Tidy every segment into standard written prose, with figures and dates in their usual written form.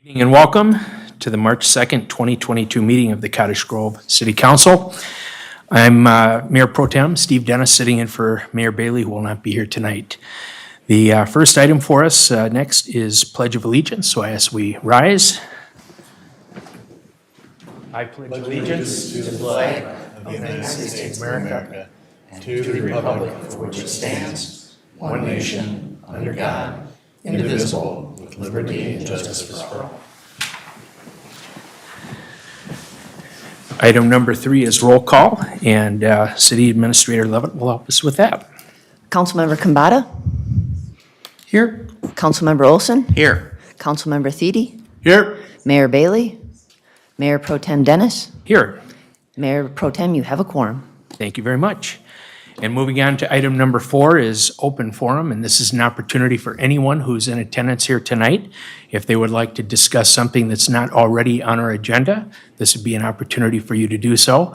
Evening and welcome to the March 2nd, 2022 meeting of the Cottage Grove City Council. I'm Mayor Pro Tem Steve Dennis, sitting in for Mayor Bailey, who will not be here tonight. The first item for us next is Pledge of Allegiance, so I ask we rise. I pledge allegiance to the flag of the United States of America and to the republic for which it stands, one nation, under God, indivisible, with liberty and justice for all. Item number 3 is roll call, and City Administrator Levitt will help us with that. Councilmember Kambata? Here. Councilmember Olson? Here. Councilmember Thiede? Here. Mayor Bailey? Mayor Pro Tem Dennis? Here. Mayor Pro Tem, you have a quorum. Thank you very much. And moving on to item number 4 is open forum, and this is an opportunity for anyone who's in attendance here tonight. If they would like to discuss something that's not already on our agenda, this would be an opportunity for you to do so.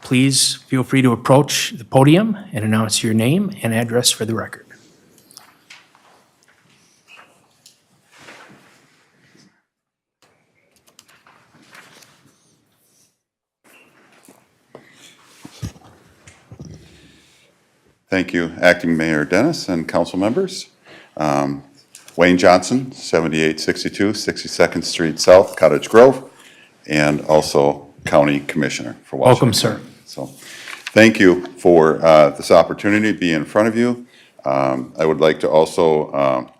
Please feel free to approach the podium and announce your name and address for the record. Thank you, Acting Mayor Dennis and council members. Wayne Johnson, 7862 62nd Street South, Cottage Grove, and also County Commissioner for Washington. Welcome, sir. So, thank you for this opportunity to be in front of you. I would like to also,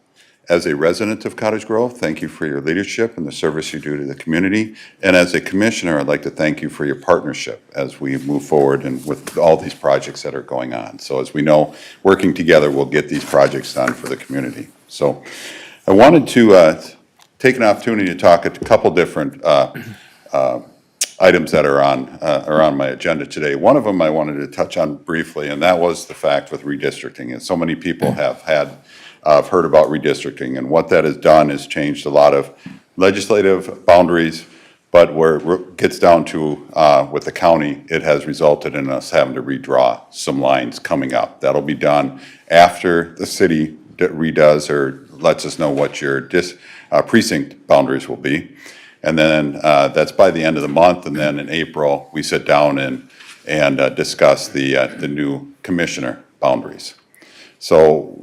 as a resident of Cottage Grove, thank you for your leadership and the service you do to the community. And as a commissioner, I'd like to thank you for your partnership as we move forward and with all these projects that are going on. So as we know, working together, we'll get these projects done for the community. So I wanted to take an opportunity to talk a couple different items that are on my agenda today. One of them I wanted to touch on briefly, and that was the fact with redistricting. And so many people have heard about redistricting, and what that has done is changed a lot of legislative boundaries, but where it gets down to with the county, it has resulted in us having to redraw some lines coming up. That'll be done after the city redoes or lets us know what your precinct boundaries will be. And then that's by the end of the month, and then in April, we sit down and discuss the new commissioner boundaries. So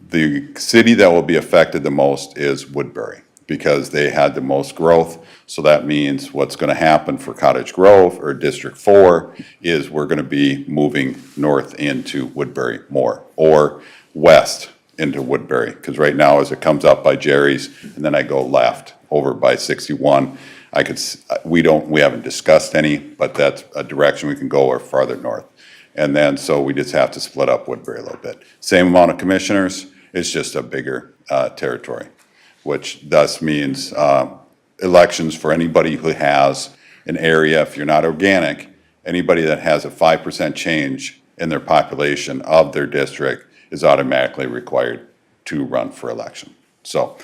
the city that will be affected the most is Woodbury, because they had the most growth. So that means what's going to happen for Cottage Grove or District 4 is we're going to be moving north into Woodbury more, or west into Woodbury, because right now as it comes up by Jerry's and then I go left over by 61, we haven't discussed any, but that's a direction we can go, or farther north. And then so we just have to split up Woodbury a little bit. Same amount of commissioners, it's just a bigger territory, which thus means elections for anybody who has an area, if you're not organic, anybody that has a 5% change in their population of their district is automatically required to run for election. So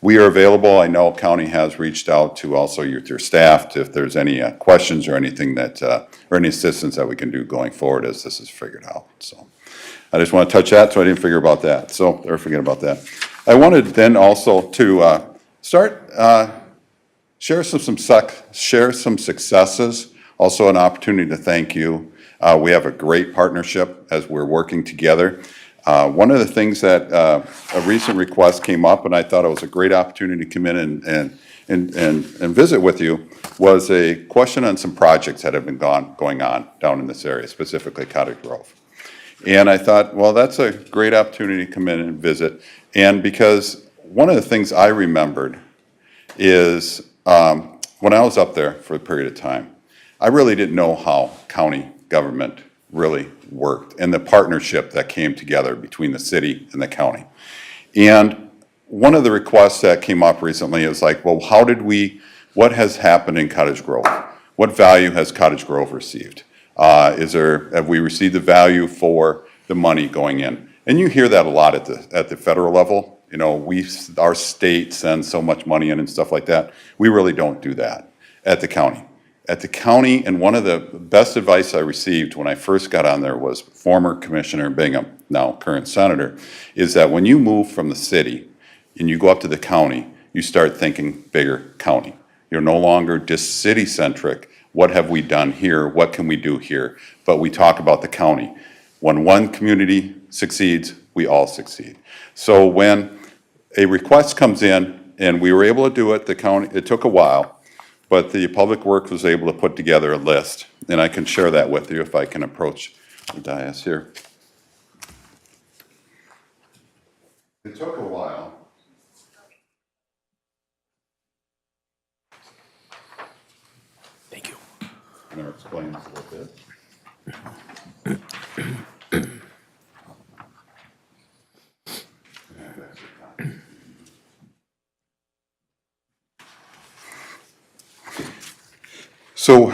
we are available. I know county has reached out to also your staff if there's any questions or anything that, or any assistance that we can do going forward as this is figured out. So I just want to touch that, so I didn't forget about that. So never forget about that. I wanted then also to share some successes. Also an opportunity to thank you. We have a great partnership as we're working together. One of the things that a recent request came up, and I thought it was a great opportunity to come in and visit with you, was a question on some projects that have been going on down in this area, specifically Cottage Grove. And I thought, well, that's a great opportunity to come in and visit. And because one of the things I remembered is when I was up there for a period of time, I really didn't know how county government really worked and the partnership that came together between the city and the county. And one of the requests that came up recently is like, well, what has happened in Cottage Grove? What value has Cottage Grove received? Have we received the value for the money going in? And you hear that a lot at the federal level. You know, our state sends so much money in and stuff like that. We really don't do that at the county. At the county, and one of the best advice I received when I first got on there was former Commissioner Bingham, now current Senator, is that when you move from the city and you go up to the county, you start thinking bigger county. You're no longer just city-centric. What have we done here? What can we do here? But we talk about the county. When one community succeeds, we all succeed. So when a request comes in, and we were able to do it, the county, it took a while, but the Public Works was able to put together a list, and I can share that with you if I can approach the dais here. It took a while. Thank you. And I'll explain this a little bit. So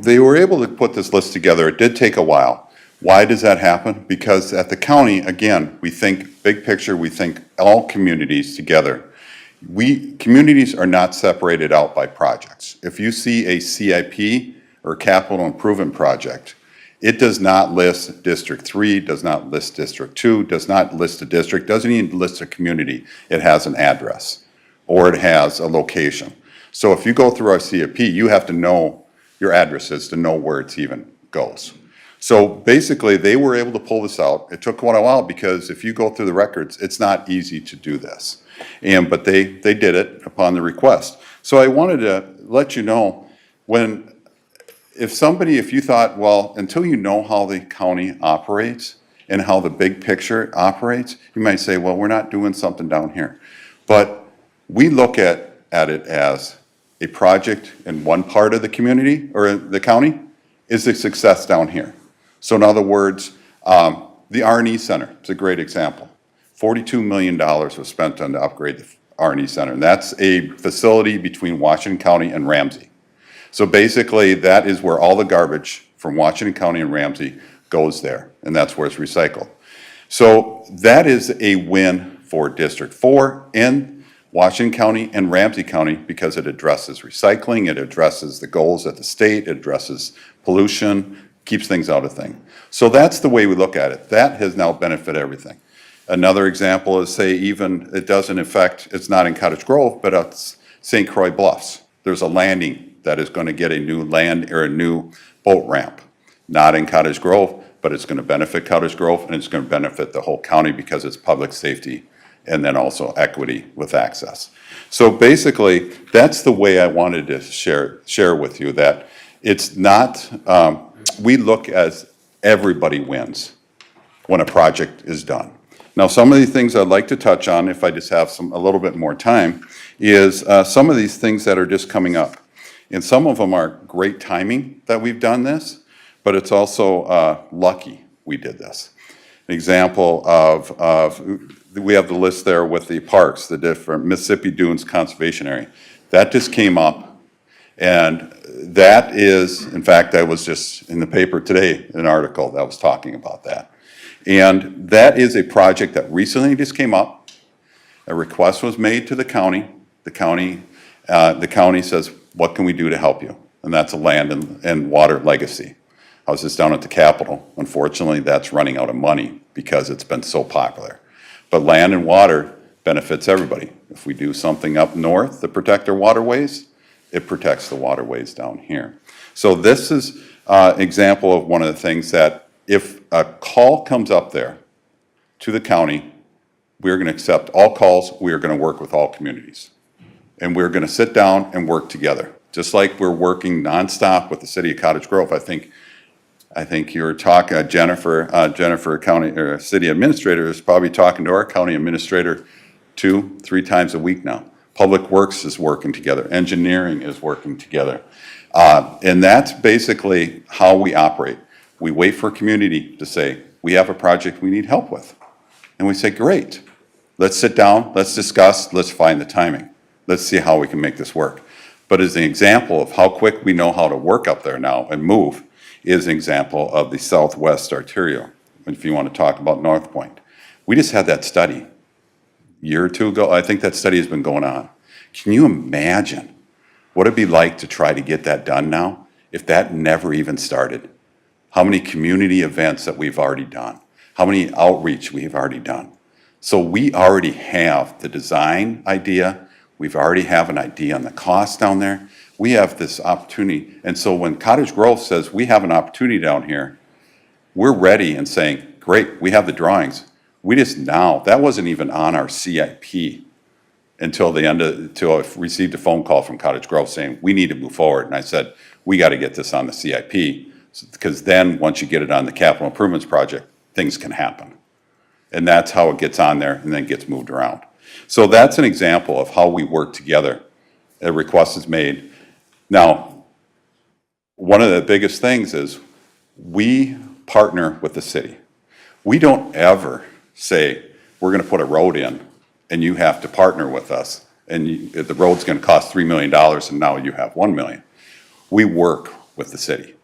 they were able to put this list together. It did take a while. Why does that happen? Because at the county, again, we think big picture, we think all communities together. Communities are not separated out by projects. If you see a CIP or capital improvement project, it does not list District 3, does not list District 2, does not list a district, doesn't even list a community. It has an address or it has a location. So if you go through our CIP, you have to know your addresses to know where it even goes. So basically, they were able to pull this out. It took quite a while because if you go through the records, it's not easy to do this. But they did it upon the request. So I wanted to let you know, if you thought, well, until you know how the county operates and how the big picture operates, you might say, well, we're not doing something down here. But we look at it as a project in one part of the community or the county is a success down here. So in other words, the R&E Center is a great example. $42 million was spent on to upgrade the R&E Center. And that's a facility between Washington County and Ramsey. So basically, that is where all the garbage from Washington County and Ramsey goes there, and that's where it's recycled. So that is a win for District 4 and Washington County and Ramsey County because it addresses recycling, it addresses the goals at the state, it addresses pollution, keeps things out of things. So that's the way we look at it. That has now benefited everything. Another example is, say, even it doesn't affect, it's not in Cottage Grove, but it's St. Croix Bluffs. There's a landing that is going to get a new land or a new boat ramp. Not in Cottage Grove, but it's going to benefit Cottage Grove and it's going to benefit the whole county because it's public safety and then also equity with access. So basically, that's the way I wanted to share with you that it's not, we look as everybody wins when a project is done. Now, some of the things I'd like to touch on, if I just have a little bit more time, is some of these things that are just coming up. And some of them are great timing that we've done this, but it's also lucky we did this. An example of we have the list there with the parks, the different Mississippi Dunes Conservation Area. That just came up, and that is, in fact, I was just in the paper today, an article that was talking about that. And that is a project that recently just came up. A request was made to the county. The county says, what can we do to help you? And that's a land and water legacy. I was just down at the Capitol. Unfortunately, that's running out of money because it's been so popular. But land and water benefits everybody. If we do something up north to protect our waterways, it protects the waterways down here. So this is an example of one of the things that if a call comes up there to the county, we're going to accept all calls. We are going to work with all communities. And we're going to sit down and work together. Just like we're working nonstop with the city of Cottage Grove. I think you were talking, Jennifer County or City Administrator is probably talking to our county administrator 2-3 times a week now. Public Works is working together. Engineering is working together. And that's basically how we operate. We wait for a community to say, we have a project we need help with. And we say, great, let's sit down, let's discuss, let's find the timing. Let's see how we can make this work. But as an example of how quick we know how to work up there now and move is an example of the Southwest Arterial, if you want to talk about North Point. We just had that study a year or two ago. I think that study has been going on. Can you imagine what it'd be like to try to get that done now if that never even started? How many community events that we've already done? How many outreach we've already done? So we already have the design idea, We've already have an idea on the cost down there. We have this opportunity. And so when Cottage Grove says we have an opportunity down here, we're ready and saying, great, we have the drawings. We just now, that wasn't even on our CIP until I received a phone call from Cottage Grove saying, we need to move forward. And I said, we got to get this on the CIP, because then once you get it on the capital improvements project, things can happen. And that's how it gets on there and then gets moved around. So that's an example of how we work together. A request is made. Now, one of the biggest things is we partner with the city. We don't ever say, we're going to put a road in and you have to partner with us, and the road's going to cost $3 million and now you have $1 million. We work with the city.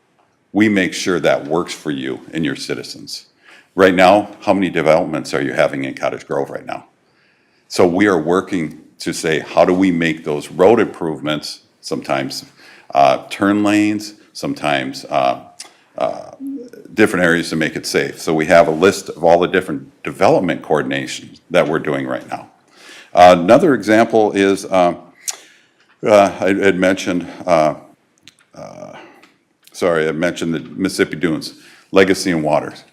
We make sure that works for you and your citizens. Right now, how many developments are you having in Cottage Grove right now? So we are working to say, how do we make those road improvements, sometimes turn lanes, sometimes different areas to make it safe. So we have a list of all the different development coordinations that we're doing right now. Another example is, I had mentioned, I mentioned the Mississippi Dunes, Legacy and Waters.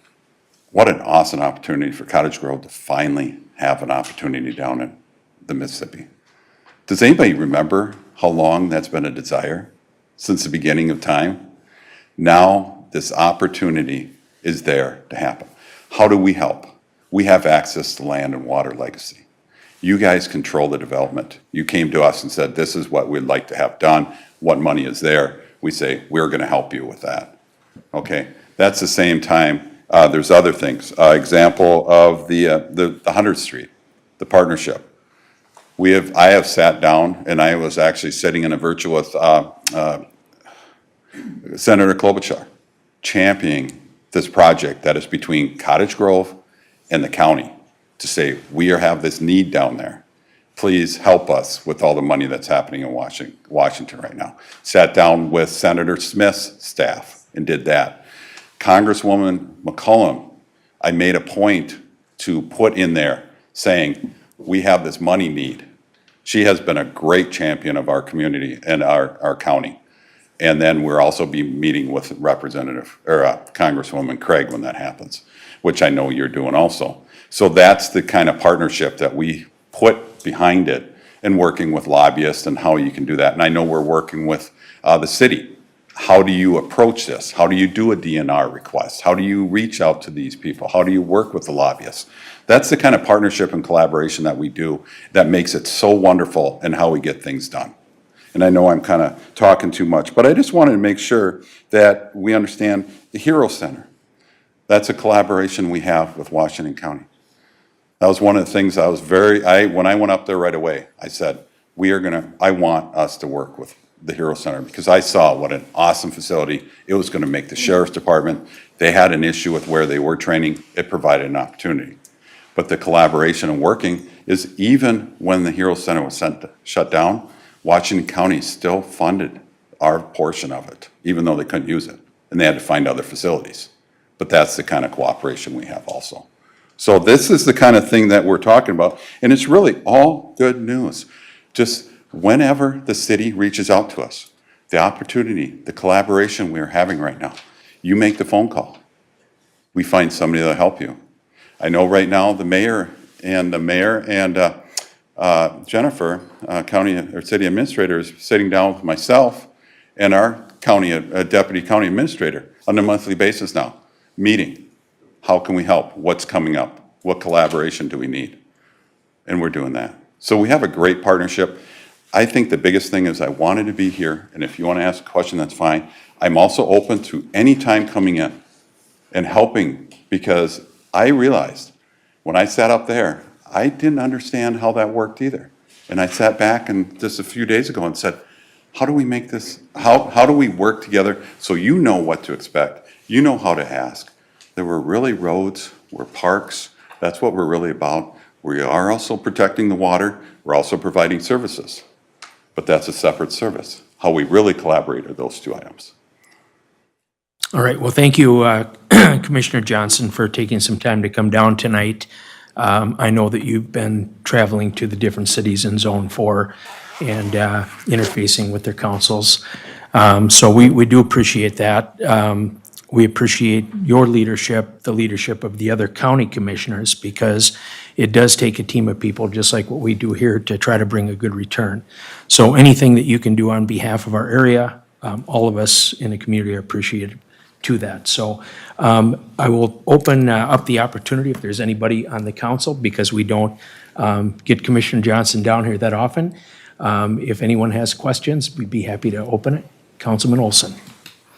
What an awesome opportunity for Cottage Grove to finally have an opportunity down in the Mississippi. Does anybody remember how long that's been a desire? Since the beginning of time? Now this opportunity is there to happen. How do we help? We have access to land and water legacy. You guys control the development. You came to us and said, this is what we'd like to have done. What money is there? We say, we're going to help you with that. Okay, that's the same time. There's other things. Example of the 100th Street, the partnership. I have sat down, and I was actually sitting in a virtual with Senator Klobuchar, championing this project that is between Cottage Grove and the county, to say, we have this need down there. Please help us with all the money that's happening in Washington right now. Sat down with Senator Smith's staff and did that. Congresswoman McCollum, I made a point to put in there saying, we have this money need. She has been a great champion of our community and our county. And then we'll also be meeting with Congresswoman Craig when that happens, which I know you're doing also. So that's the kind of partnership that we put behind it, and working with lobbyists and how you can do that. And I know we're working with the city. How do you approach this? How do you do a DNR request? How do you reach out to these people? How do you work with the lobbyists? That's the kind of partnership and collaboration that we do that makes it so wonderful in how we get things done. And I know I'm kind of talking too much, but I just wanted to make sure that we understand the Hero Center. That's a collaboration we have with Washington County. That was one of the things when I went up there right away, I said, I want us to work with the Hero Center, because I saw what an awesome facility. It was going to make the sheriff's department. They had an issue with where they were training. It provided an opportunity. But the collaboration and working is, even when the Hero Center was shut down, Washington County still funded our portion of it, even though they couldn't use it. And they had to find other facilities. But that's the kind of cooperation we have also. So this is the kind of thing that we're talking about. And it's really all good news. Just whenever the city reaches out to us, the opportunity, the collaboration we're having right now, you make the phone call. We find somebody that'll help you. I know right now the mayor and Jennifer, county or city administrator, is sitting down with myself and our county deputy county administrator on a monthly basis now, meeting. How can we help? What's coming up? What collaboration do we need? And we're doing that. So we have a great partnership. I think the biggest thing is I wanted to be here, and if you want to ask a question, that's fine. I'm also open to any time coming in and helping, because I realized when I sat up there, I didn't understand how that worked either. And I sat back and just a few days ago and said, how do we make this, how do we work together so you know what to expect? You know how to ask. There were really roads, we're parks. That's what we're really about. We are also protecting the water. We're also providing services. But that's a separate service. How we really collaborate are those two items. All right, well, thank you, Commissioner Johnson, for taking some time to come down tonight. I know that you've been traveling to the different cities in Zone 4 and interfacing with their councils. So we do appreciate that. We appreciate your leadership, the leadership of the other county commissioners, because it does take a team of people, just like what we do here, to try to bring a good return. So anything that you can do on behalf of our area, all of us in the community are appreciative to that. So I will open up the opportunity if there's anybody on the council, because we don't get Commissioner Johnson down here that often. If anyone has questions, we'd be happy to open it. Councilman Olson.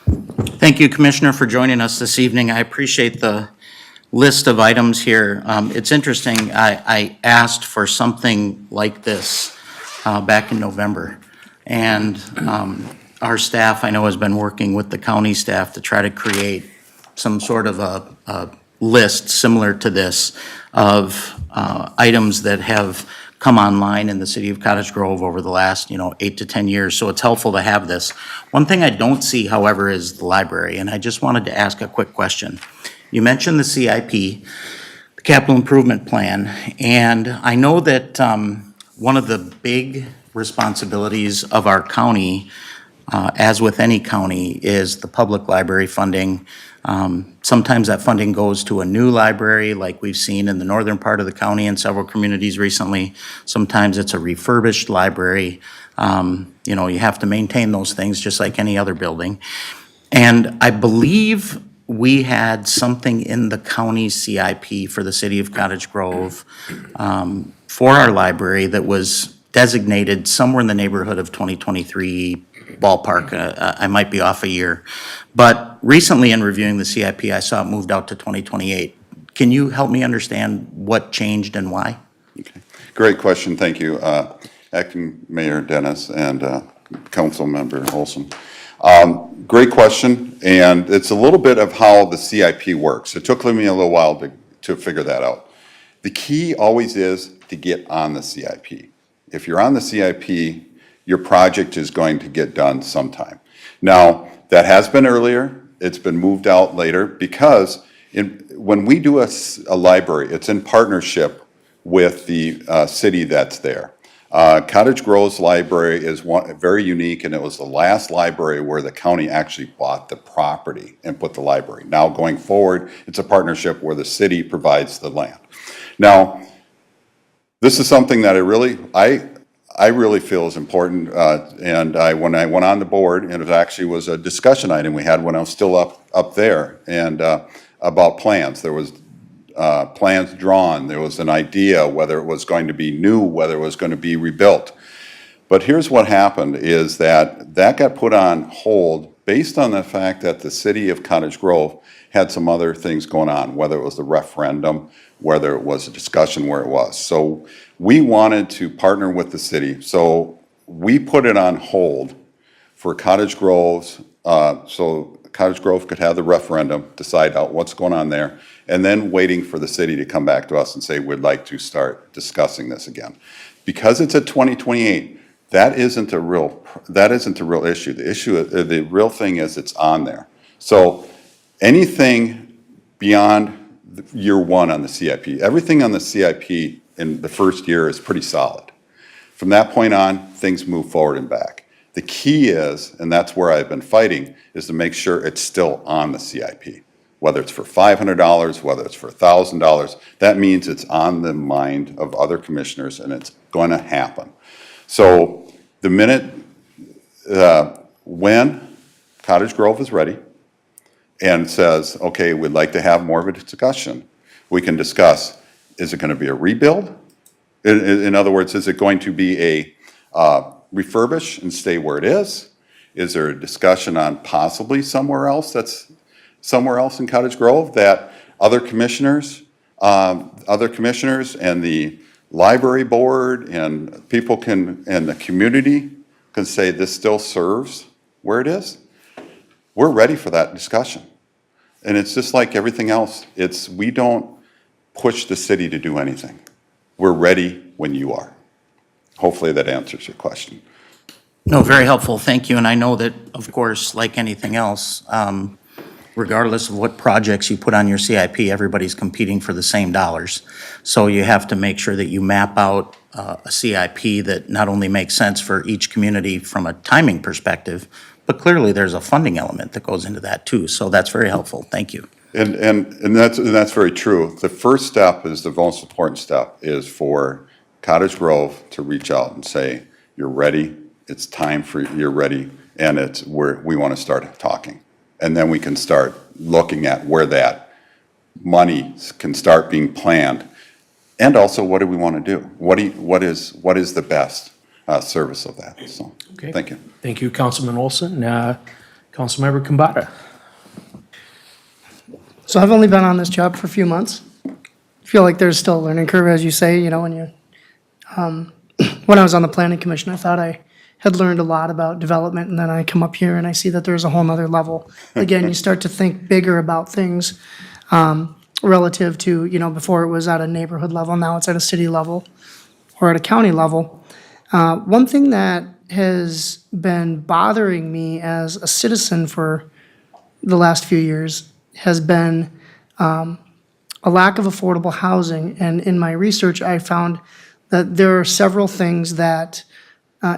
Thank you, Commissioner, for joining us this evening. I appreciate the list of items here. It's interesting, I asked for something like this back in November. And our staff, I know, has been working with the county staff to try to create some sort of a list similar to this of items that have come online in the city of Cottage Grove over the last, 8 to 10 years. So it's helpful to have this. One thing I don't see, however, is the library, and I just wanted to ask a quick question. You mentioned the CIP, the Capital Improvement Plan, and I know that one of the big responsibilities of our county, as with any county, is the public library funding. Sometimes that funding goes to a new library, like we've seen in the northern part of the county and several communities recently. Sometimes it's a refurbished library. You have to maintain those things just like any other building. And I believe we had something in the county CIP for the city of Cottage Grove for our library that was designated somewhere in the neighborhood of 2023 ballpark. I might be off a year. But recently in reviewing the CIP, I saw it moved out to 2028. Can you help me understand what changed and why? Okay. Great question, thank you. Acting Mayor Dennis and Council Member Olson. Great question, and it's a little bit of how the CIP works. It took me a little while to figure that out. The key always is to get on the CIP. If you're on the CIP, your project is going to get done sometime. Now, that has been earlier, it's been moved out later, because when we do a library, it's in partnership with the city that's there. Cottage Grove's library is very unique, and it was the last library where the county actually bought the property and put the library. Now, going forward, it's a partnership where the city provides the land. Now, this is something that I really feel is important, and when I went on the board, and it actually was a discussion item we had when I was still up there, and about plans. There was plans drawn. There was an idea whether it was going to be new, whether it was going to be rebuilt. But here's what happened is that got put on hold based on the fact that the city of Cottage Grove had some other things going on, whether it was the referendum, whether it was a discussion where it was. So we wanted to partner with the city. So we put it on hold for Cottage Grove's, so Cottage Grove could have the referendum, decide out what's going on there, and then waiting for the city to come back to us and say, we'd like to start discussing this again. Because it's at 2028, that isn't a real issue. The real thing is it's on there. So anything beyond year one on the CIP, everything on the CIP in the first year is pretty solid. From that point on, things move forward and back. The key is, and that's where I've been fighting, is to make sure it's still on the CIP. Whether it's for $500, whether it's for $1,000, that means it's on the mind of other commissioners and it's going to happen. So the minute, when Cottage Grove is ready and says, okay, we'd like to have more of a discussion, we can discuss, is it going to be a rebuild? In other words, is it going to be a refurbish and stay where it is? Is there a discussion on possibly somewhere else that's somewhere else in Cottage Grove that other commissioners and the library board and people can, and the community can say this still serves where it is? We're ready for that discussion. And it's just like everything else. We don't push the city to do anything. We're ready when you are. Hopefully that answers your question. No, very helpful, thank you. And I know that, of course, like anything else, regardless of what projects you put on your CIP, everybody's competing for the same dollars. So you have to make sure that you map out a CIP that not only makes sense for each community from a timing perspective, but clearly there's a funding element that goes into that too. So that's very helpful. Thank you. And that's very true. The first step is, the most important step is for Cottage Grove to reach out and say, you're ready, it's time for, you're ready, and it's where we want to start talking. And then we can start looking at where that money can start being planned. And also, what do we want to do? What is the best service of that? So, Okay. thank you. Thank you, Councilman Olson. Councilmember Kambata. So I've only been on this job for a few months. Feel like there's still a learning curve, as you say, when you, when I was on the planning commission, I thought I had learned a lot about development, and then I come up here and I see that there's a whole nother level. Again, you start to think bigger about things, relative to, before it was at a neighborhood level, now it's at a city level or at a county level. One thing that has been bothering me as a citizen for the last few years has been a lack of affordable housing. And in my research, I found that there are several things that,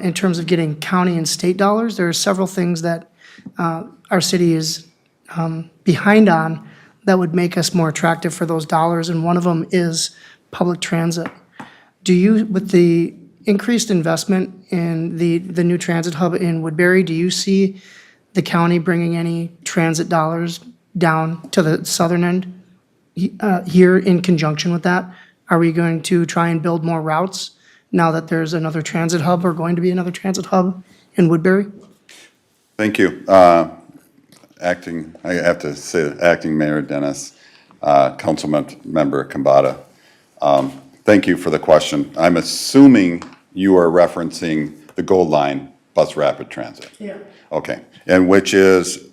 in terms of getting county and state dollars, there are several things that our city is behind on that would make us more attractive for those dollars, and one of them is public transit. Do you, with the increased investment in the new transit hub in Woodbury, do you see the county bringing any transit dollars down to the southern end here in conjunction with that? Are we going to try and build more routes now that there's another transit hub, or going to be another transit hub in Woodbury? Thank you. I have to say, Acting Mayor Dennis, Councilmember Kambata, thank you for the question. I'm assuming you are referencing the Gold Line Bus Rapid Transit. Yeah. Okay, and which is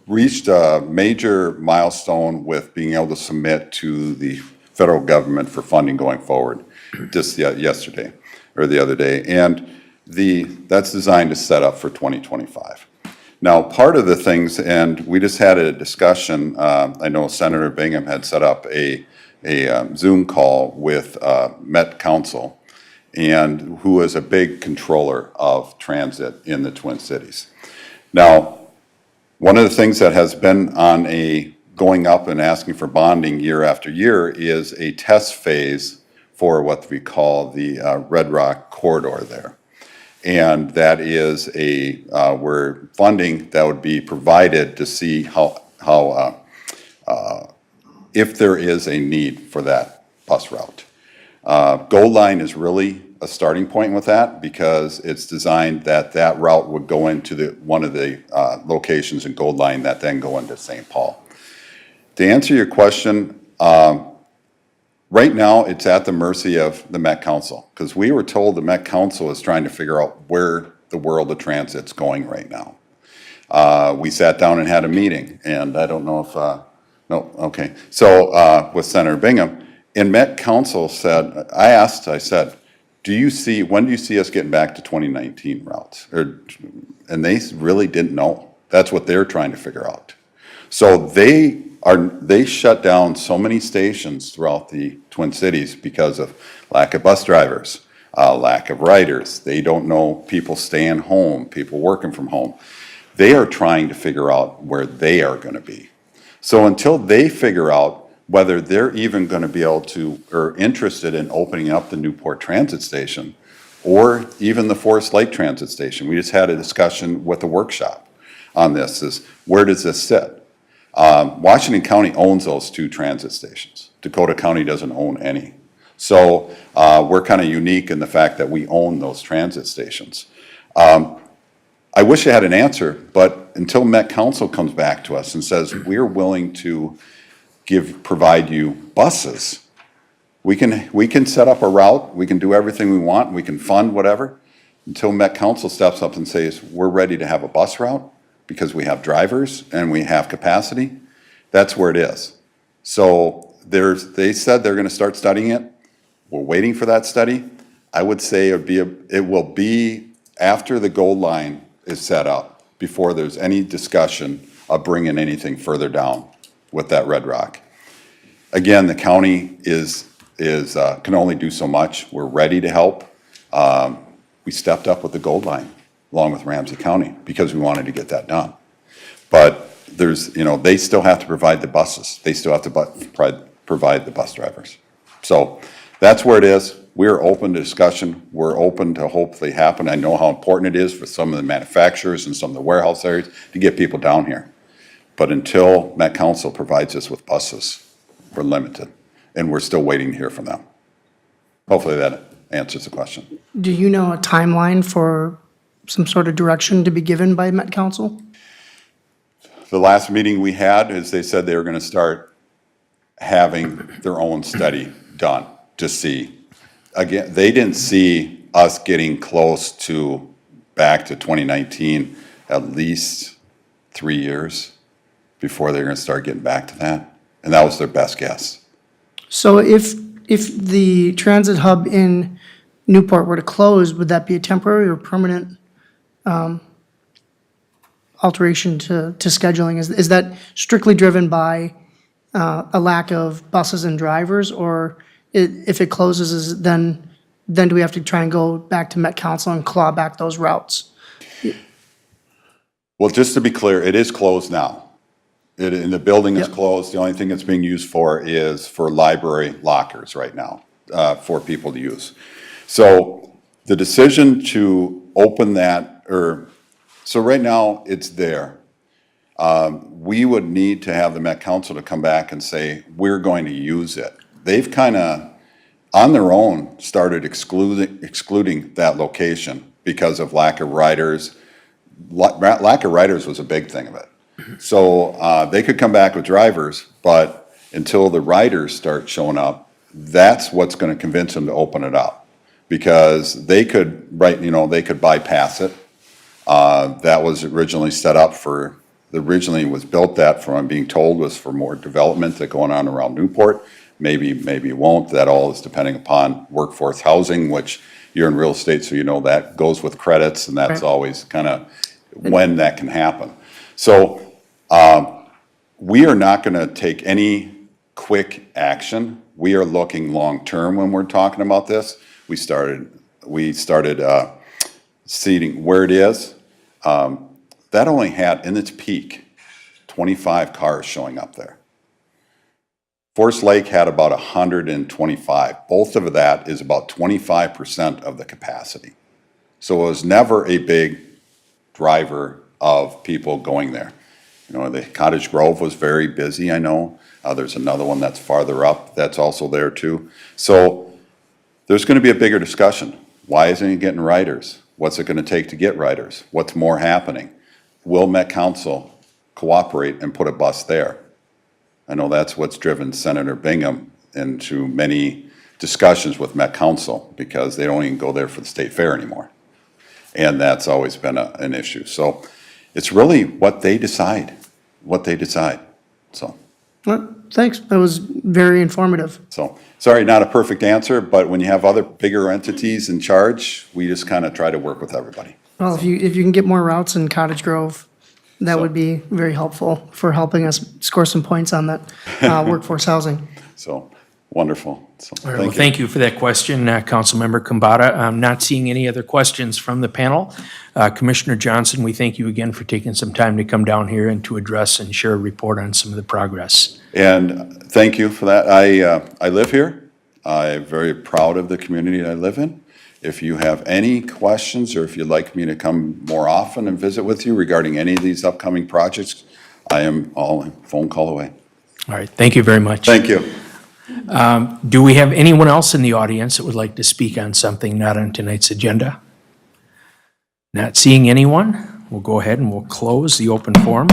reached a major milestone with being able to submit to the federal government for funding going forward just yesterday, or the other day. And that's designed to set up for 2025. Now, part of the things, and we just had a discussion, I know Senator Bingham had set up a Zoom call with Met Council, and who is a big controller of transit in the Twin Cities. Now, one of the things that has been on going up and asking for bonding year after year is a test phase for what we call the Redrock Corridor there. And that is where funding that would be provided to see if there is a need for that bus route. Gold Line is really a starting point with that, because it's designed that route would go into one of the locations in Gold Line that then go into St. Paul. To answer your question, right now it's at the mercy of the Met Council, because we were told the Met Council is trying to figure out where the world of transit's going right now. We sat down and had a meeting, and I don't know if, no, okay. So with Senator Bingham, and Met Council said, I said, when do you see us getting back to 2019 routes? And they really didn't know. That's what they're trying to figure out. So they shut down so many stations throughout the Twin Cities because of lack of bus drivers, lack of riders. They don't know people staying home, people working from home. They are trying to figure out where they are going to be. So until they figure out whether they're even going to be able to, or interested in opening up the Newport Transit Station, or even the Forest Lake Transit Station. We just had a discussion with a workshop on this, is where does this sit? Washington County owns those two transit stations. Dakota County doesn't own any. So we're kind of unique in the fact that we own those transit stations. I wish I had an answer, but until Met Council comes back to us and says, we're willing to provide you buses, we can set up a route, we can do everything we want, we can fund whatever, until Met Council steps up and says, we're ready to have a bus route because we have drivers and we have capacity. That's where it is. So they said they're going to start studying it. We're waiting for that study. I would say it will be after the Gold Line is set up, before there's any discussion of bringing anything further down with that Redrock. Again, the county can only do so much. We're ready to help. We stepped up with the Gold Line along with Ramsey County because we wanted to get that done. But they still have to provide the buses. They still have to provide the bus drivers. So that's where it is. We're open to discussion. We're open to hopefully happen. I know how important it is for some of the manufacturers and some of the warehouse areas to get people down here. But until Met Council provides us with buses, we're limited, and we're still waiting to hear from them. Hopefully that answers the question. Do you know a timeline for some sort of direction to be given by Met Council? The last meeting we had is they said they were going to start having their own study done to see. Again, they didn't see us getting close to back to 2019 at least 3 years before they're going to start getting back to that. And that was their best guess. So if the transit hub in Newport were to close, would that be a temporary or permanent alteration to scheduling? Is that strictly driven by a lack of buses and drivers, or if it closes, then do we have to try and go back to Met Council and claw back those routes? Well, just to be clear, it is closed now. And the building is closed. The only thing it's being used for is for library lockers right now, for people to use. So the decision to open that, so right now it's there. We would need to have the Met Council to come back and say, we're going to use it. They've kind of, on their own, started excluding that location because of lack of riders. Lack of riders was a big thing of it. So they could come back with drivers, but until the riders start showing up, that's what's going to convince them to open it up. Because they could, they could bypass it. That was originally set up for, originally was built that, from I'm being told, was for more development that going on around Newport. Maybe it won't. That all is depending upon workforce housing, which you're in real estate, so you know that goes with credits, and that's always kind of when that can happen. So we are not going to take any quick action. We are looking long-term when we're talking about this. We started seating where it is. That only had, in its peak, 25 cars showing up there. Forest Lake had about 125. Both of that is about 25% of the capacity. So it was never a big driver of people going there. The Cottage Grove was very busy, I know. There's another one that's farther up that's also there too. So there's going to be a bigger discussion. Why isn't it getting riders? What's it going to take to get riders? What's more happening? Will Met Council cooperate and put a bus there? I know that's what's driven Senator Bingham into many discussions with Met Council, because they don't even go there for the state fair anymore. And that's always been an issue. So it's really what they decide, So. Well, thanks, that was very informative. So, sorry, not a perfect answer, but when you have other bigger entities in charge, we just kind of try to work with everybody. Well, if you can get more routes in Cottage Grove, that would be very helpful for helping us score some points on that workforce housing. So, wonderful. So, All right, well, thank you for that question, Councilmember Kambata. I'm not seeing any other questions from the panel. Commissioner Johnson, we thank you again for taking some time to come down here and to address and share a report on some of the progress. And thank you for that. I live here. I'm very proud of the community I live in. If you have any questions, or if you'd like me to come more often and visit with you regarding any of these upcoming projects, I am all phone call away. All right, thank you very much. Thank you. Do we have anyone else in the audience that would like to speak on something not on tonight's agenda? Not seeing anyone, we'll go ahead and we'll close the open forum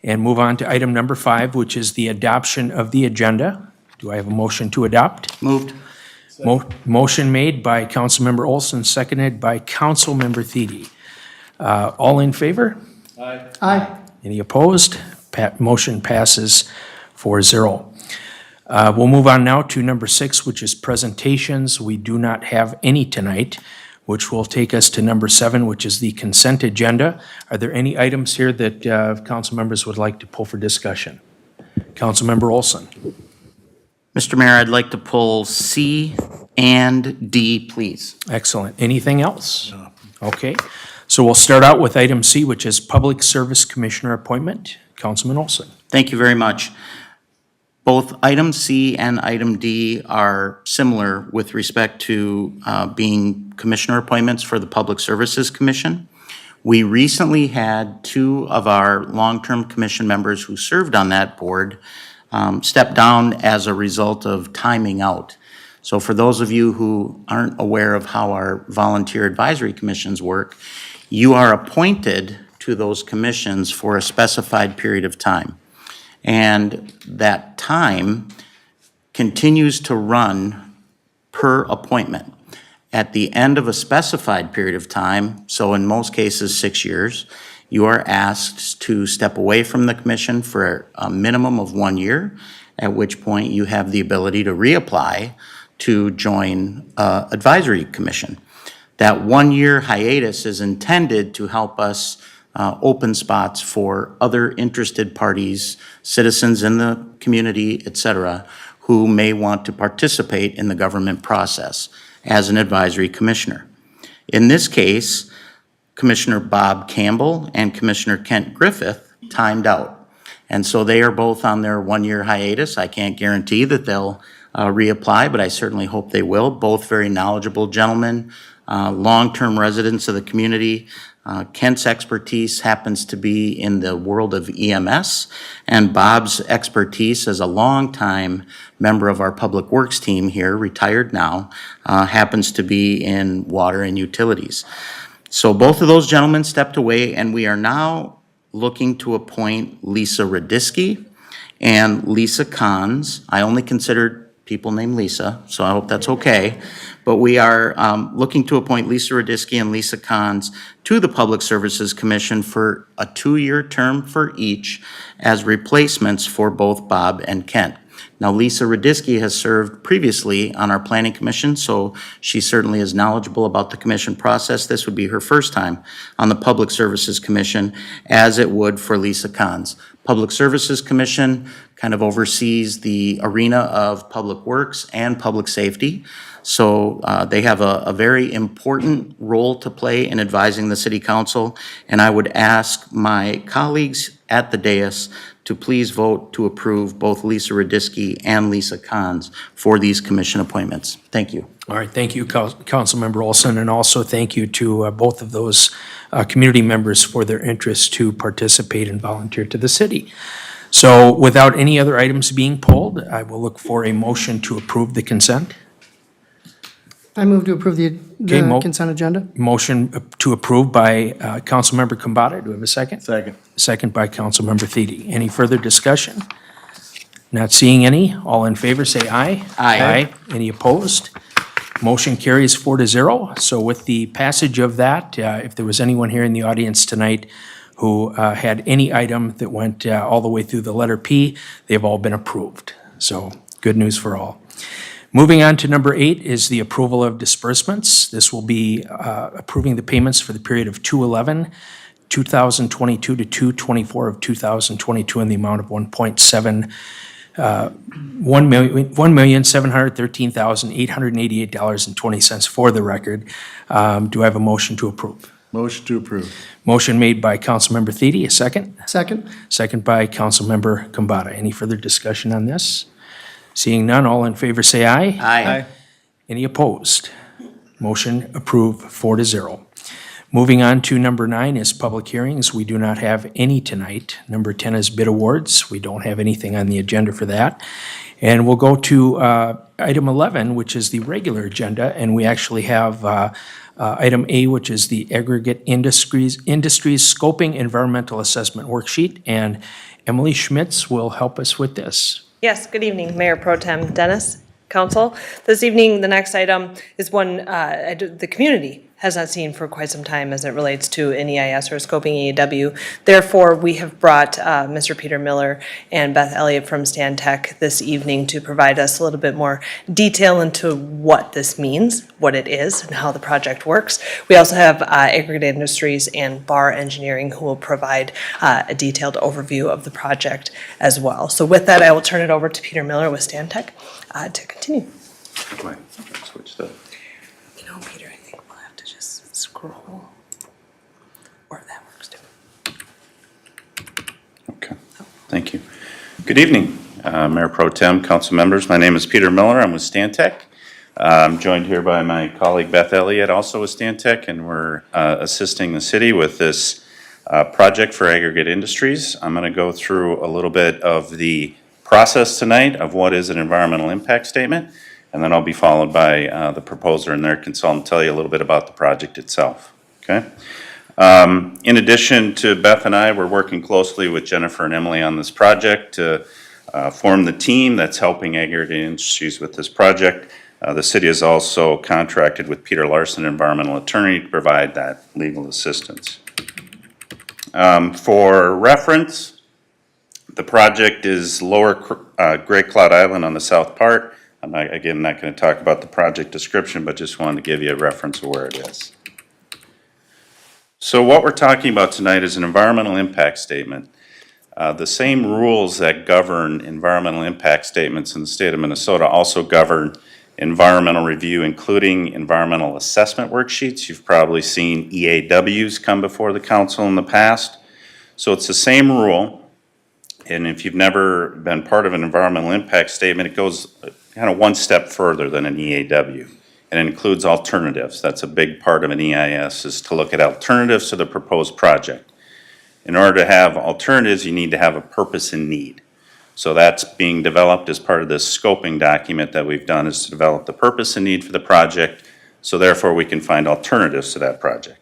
and move on to item number 5, which is the adoption of the agenda. Do I have a motion to adopt? Moved. Motion made by Councilmember Olson, seconded by Councilmember Thiede. All in favor? Aye. Any opposed? Motion passes 4-0. We'll move on now to number 6, which is presentations. We do not have any tonight. which will take us to number 7, which is the consent agenda. Are there any items here that council members would like to pull for discussion? Councilmember Olson. Mr. Mayor, I'd like to pull C and D, please. Excellent. Anything else? No. Okay. So we'll start out with item C, which is Public Service Commissioner appointment. Councilman Olson. Thank you very much. Both item C and item D are similar with respect to being commissioner appointments for the Public Services Commission. We recently had 2 of our long-term commission members who served on that board step down as a result of timing out. So for those of you who aren't aware of how our volunteer advisory commissions work, you are appointed to those commissions for a specified period of time. And that time continues to run per appointment. At the end of a specified period of time, so in most cases 6 years, you are asked to step away from the commission for a minimum of 1 year, at which point you have the ability to reapply to join advisory commission. That 1-year hiatus is intended to help us open spots for other interested parties, citizens in the community, et cetera, who may want to participate in the government process as an advisory commissioner. In this case, Commissioner Bob Campbell and Commissioner Kent Griffith timed out. And so they are both on their 1-year hiatus. I can't guarantee that they'll reapply, but I certainly hope they will. Both very knowledgeable gentlemen, long-term residents of the community. Kent's expertise happens to be in the world of EMS, and Bob's expertise as a longtime member of our Public Works team here, retired now, happens to be in water and utilities. So both of those gentlemen stepped away, and we are now looking to appoint Lisa Redistricting and Lisa Kahns. I only considered people named Lisa, so I hope that's okay. But we are looking to appoint Lisa Redistricting and Lisa Kahns to the Public Services Commission for a 2-year term for each as replacements for both Bob and Kent. Now, Lisa Redistricting has served previously on our Planning Commission, so she certainly is knowledgeable about the commission process. This would be her first time on the Public Services Commission, as it would for Lisa Kahns. Public Services Commission kind of oversees the arena of public works and public safety. So they have a very important role to play in advising the City Council, and I would ask my colleagues at the dais to please vote to approve both Lisa Redistricting and Lisa Kahns for these commission appointments. Thank you. All right, thank you, Councilmember Olson, and also thank you to both of those community members for their interest to participate and volunteer to the city. So without any other items being pulled, I will look for a motion to approve the consent. I move to approve the Okay, consent agenda. Motion to approve by Councilmember Combata. Do we have a second? Second. Second by Councilmember Thiede. Any further discussion? Not seeing any. All in favor, say aye. Aye. Any opposed? Motion carries 4-0. So with the passage of that, if there was anyone here in the audience tonight who had any item that went all the way through the letter P, they've all been approved. So good news for all. Moving on to number 8 is the approval of disbursements. This will be approving the payments for the period of 2/11, 2022 to 2/24 of 2022 in the amount of $1,713,888.20 for the record. Do I have a motion to approve? Motion to approve. Motion made by Councilmember Thiede, a second? Second. Second by Councilmember Combata. Any further discussion on this? Seeing none, all in favor say aye. Aye. Any opposed? Motion approved 4-0. Moving on to number 9 is public hearings. We do not have any tonight. Number 10 is bid awards. We don't have anything on the agenda for that. And we'll go to item 11, which is the regular agenda, and we actually have item A, which is the aggregate industries scoping environmental assessment worksheet, and Emily Schmitz will help us with this. Yes, good evening, Mayor Pro Tem Dennis, Council. This evening, the next item is one the community has not seen for quite some time as it relates to an EIS or scoping EAW. Therefore, we have brought Mr. Peter Miller and Beth Elliott from Stan Tech this evening to provide us a little bit more detail into what this means, what it is, and how the project works. We also have Aggregate Industries and Bar Engineering who will provide a detailed overview of the project as well. So with that, I will turn it over to Peter Miller with Stan Tech to continue. Switch the. You know, Peter, I think we'll have to just scroll, or that works too. Okay, thank you. Good evening, Mayor Pro Tem, council members. My name is Peter Miller. I'm with Stantec. I'm joined here by my colleague Beth Elliott, also with Stantec, and we're assisting the city with this project for Aggregate Industries. I'm going to go through a little bit of the process tonight of what is an environmental impact statement, and then I'll be followed by the proposer and their consultant tell you a little bit about the project itself. Okay. In addition to Beth and I, we're working closely with Jennifer and Emily on this project to form the team that's helping Aggregate Industries with this project. The city is also contracted with Peter Larson, environmental attorney, to provide that legal assistance. For reference, the project is Lower Great Cloud Island on the south part. I'm not going to talk about the project description, but just wanted to give you a reference of where it is. So what we're talking about tonight is an environmental impact statement. The same rules that govern environmental impact statements in the state of Minnesota also govern environmental review, including environmental assessment worksheets. You've probably seen EAWs come before the council in the past. So it's the same rule. And if you've never been part of an environmental impact statement, it goes kind of one step further than an EAW. And it includes alternatives. That's a big part of an EIS, is to look at alternatives to the proposed project. In order to have alternatives, you need to have a purpose and need. So that's being developed as part of this scoping document that we've done, is to develop the purpose and need for the project, so therefore we can find alternatives to that project.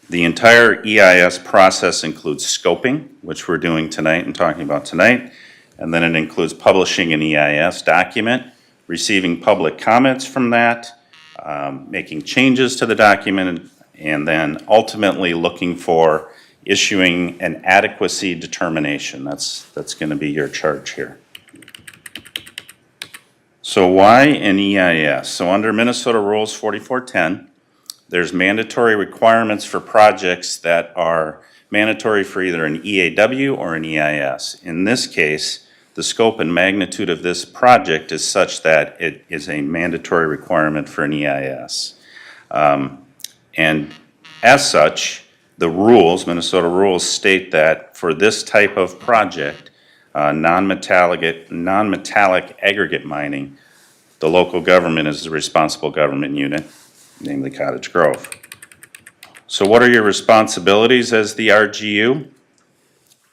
The entire EIS process includes scoping, which we're doing tonight and talking about tonight, and then it includes publishing an EIS document, receiving public comments from that, making changes to the document, and then ultimately looking for issuing an adequacy determination. That's going to be your charge here. So why an EIS? So under Minnesota Rules 4410, there's mandatory requirements for projects that are mandatory for either an EAW or an EIS. In this case, the scope and magnitude of this project is such that it is a mandatory requirement for an EIS. And as such, the rules, Minnesota rules, state that for this type of project, non-metallic aggregate mining, the local government is the responsible government unit, namely Cottage Grove. So what are your responsibilities as the RGU?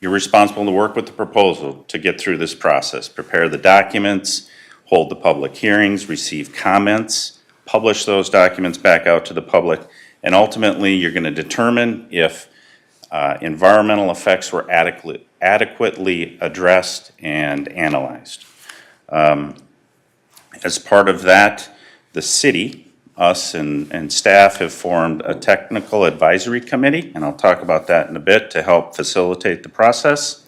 You're responsible to work with the proposal to get through this process, prepare the documents, hold the public hearings, receive comments, publish those documents back out to the public, and ultimately you're going to determine if environmental effects were adequately addressed and analyzed. As part of that, the city, us and staff have formed a technical advisory committee, and I'll talk about that in a bit, to help facilitate the process.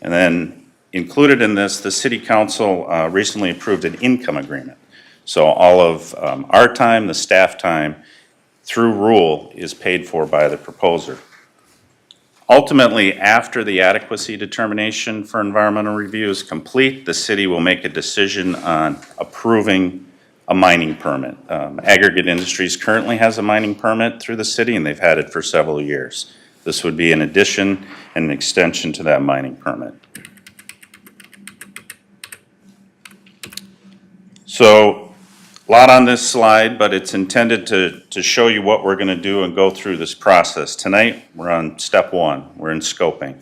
And then included in this, the city council recently approved an income agreement. So all of our time, the staff time, through rule, is paid for by the proposer. Ultimately, after the adequacy determination for environmental review is complete, the city will make a decision on approving a mining permit. Aggregate Industries currently has a mining permit through the city, and they've had it for several years. This would be an addition and an extension to that mining permit. So, a lot on this slide, but it's intended to show you what we're going to do and go through this process. Tonight, we're on step one. We're in scoping.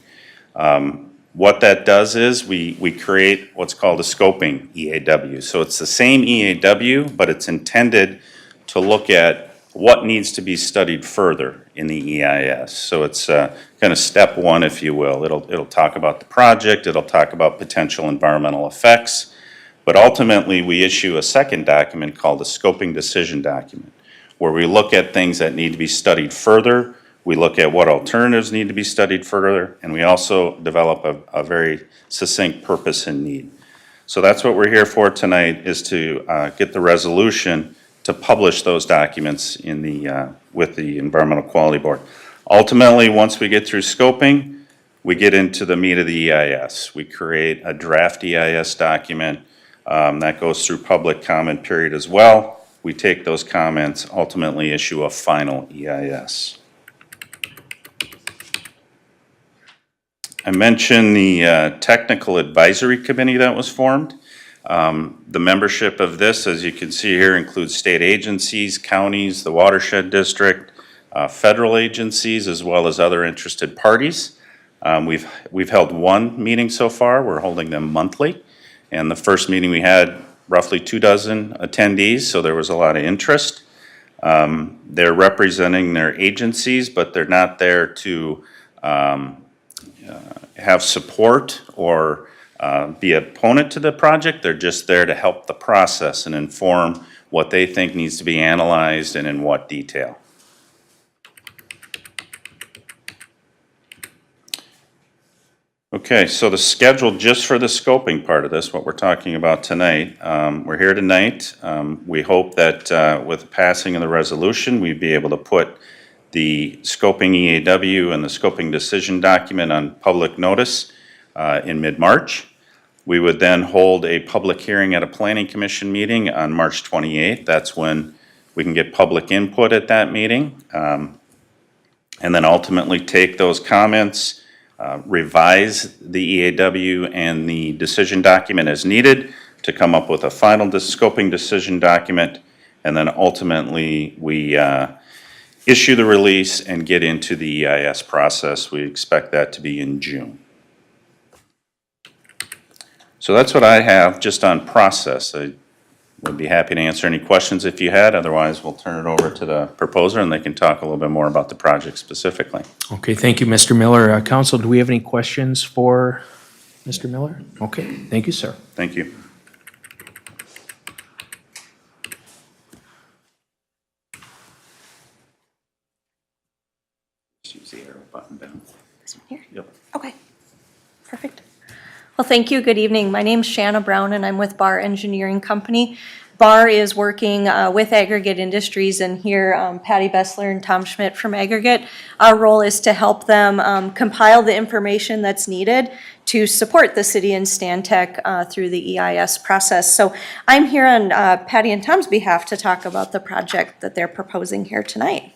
What that does is we create what's called a scoping EAW. So it's the same EAW, but it's intended to look at what needs to be studied further in the EIS. So it's kind of step one, if you will. It'll talk about the project, it'll talk about potential environmental effects, but ultimately we issue a second document called the scoping decision document. where we look at things that need to be studied further. We look at what alternatives need to be studied further, and we also develop a very succinct purpose and need. So that's what we're here for tonight, is to get the resolution to publish those documents in the, with the Environmental Quality Board. Ultimately, once we get through scoping, we get into the meat of the EIS. We create a draft EIS document that goes through public comment period as well. We take those comments, ultimately issue a final EIS. I mentioned the technical advisory committee that was formed. The membership of this, as you can see here, includes state agencies, counties, the watershed district, federal agencies, as well as other interested parties. We've held one meeting so far. We're holding them monthly. And the first meeting we had roughly 24 attendees, so there was a lot of interest. They're representing their agencies, but they're not there to have support or be an opponent to the project. They're just there to help the process and inform what they think needs to be analyzed and in what detail. Okay, so the schedule just for the scoping part of this, what we're talking about tonight, we're here tonight. We hope that with the passing of the resolution, we'd be able to put the scoping EAW and the scoping decision document on public notice in mid-March. We would then hold a public hearing at a planning commission meeting on March 28th. That's when we can get public input at that meeting. And then ultimately take those comments, revise the EAW and the decision document as needed to come up with a final scoping decision document. And then ultimately we issue the release and get into the EIS process. We expect that to be in June. So that's what I have just on process. I would be happy to answer any questions if you had. Otherwise, we'll turn it over to the proposer and they can talk a little bit more about the project specifically. Okay, thank you, Mr. Miller. Council, do we have any questions for Mr. Miller? Okay, thank you, sir. Thank you. Just use the arrow button down. This one here? Yep. Okay, perfect. Well, thank you. Good evening. My name's Shanna Brown, and I'm with Barr Engineering Company. Barr is working with Aggregate Industries, and here Patty Bessler and Tom Schmidt from Aggregate. Our role is to help them compile the information that's needed to support the city and Stantec through the EIS process. So I'm here on Patty and Tom's behalf to talk about the project that they're proposing here tonight.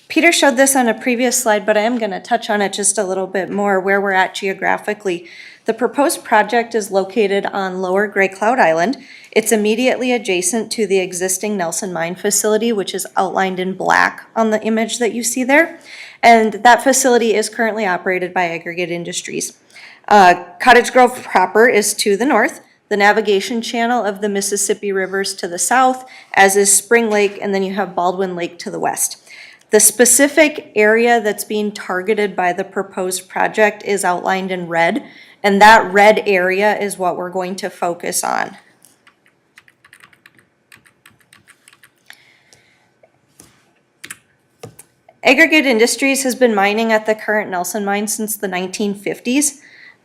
Peter showed this on a previous slide, but I am going to touch on it just a little bit more where we're at geographically. The proposed project is located on Lower Gray Cloud Island. It's immediately adjacent to the existing Nelson Mine facility, which is outlined in black on the image that you see there. And that facility is currently operated by Aggregate Industries. Cottage Grove proper is to the north. The navigation channel of the Mississippi River is to the south, as is Spring Lake, and then you have Baldwin Lake to the west. The specific area that's being targeted by the proposed project is outlined in red, and that red area is what we're going to focus on. Aggregate Industries has been mining at the current Nelson mine since the 1950s.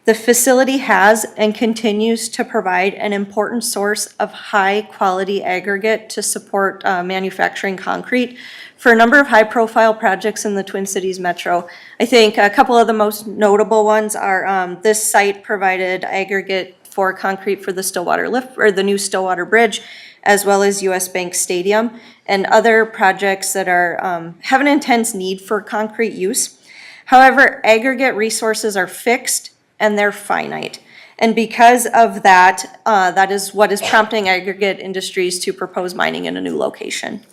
The facility has and continues to provide an important source of high-quality aggregate to support manufacturing concrete for a number of high-profile projects in the Twin Cities metro. I think a couple of the most notable ones are this site provided aggregate for concrete for the Stillwater lift, or the new Stillwater Bridge, as well as US Bank Stadium, and other projects that are have an intense need for concrete use. However, aggregate resources are fixed and they're finite. And because of that, that is what is prompting Aggregate Industries to propose mining in a new location.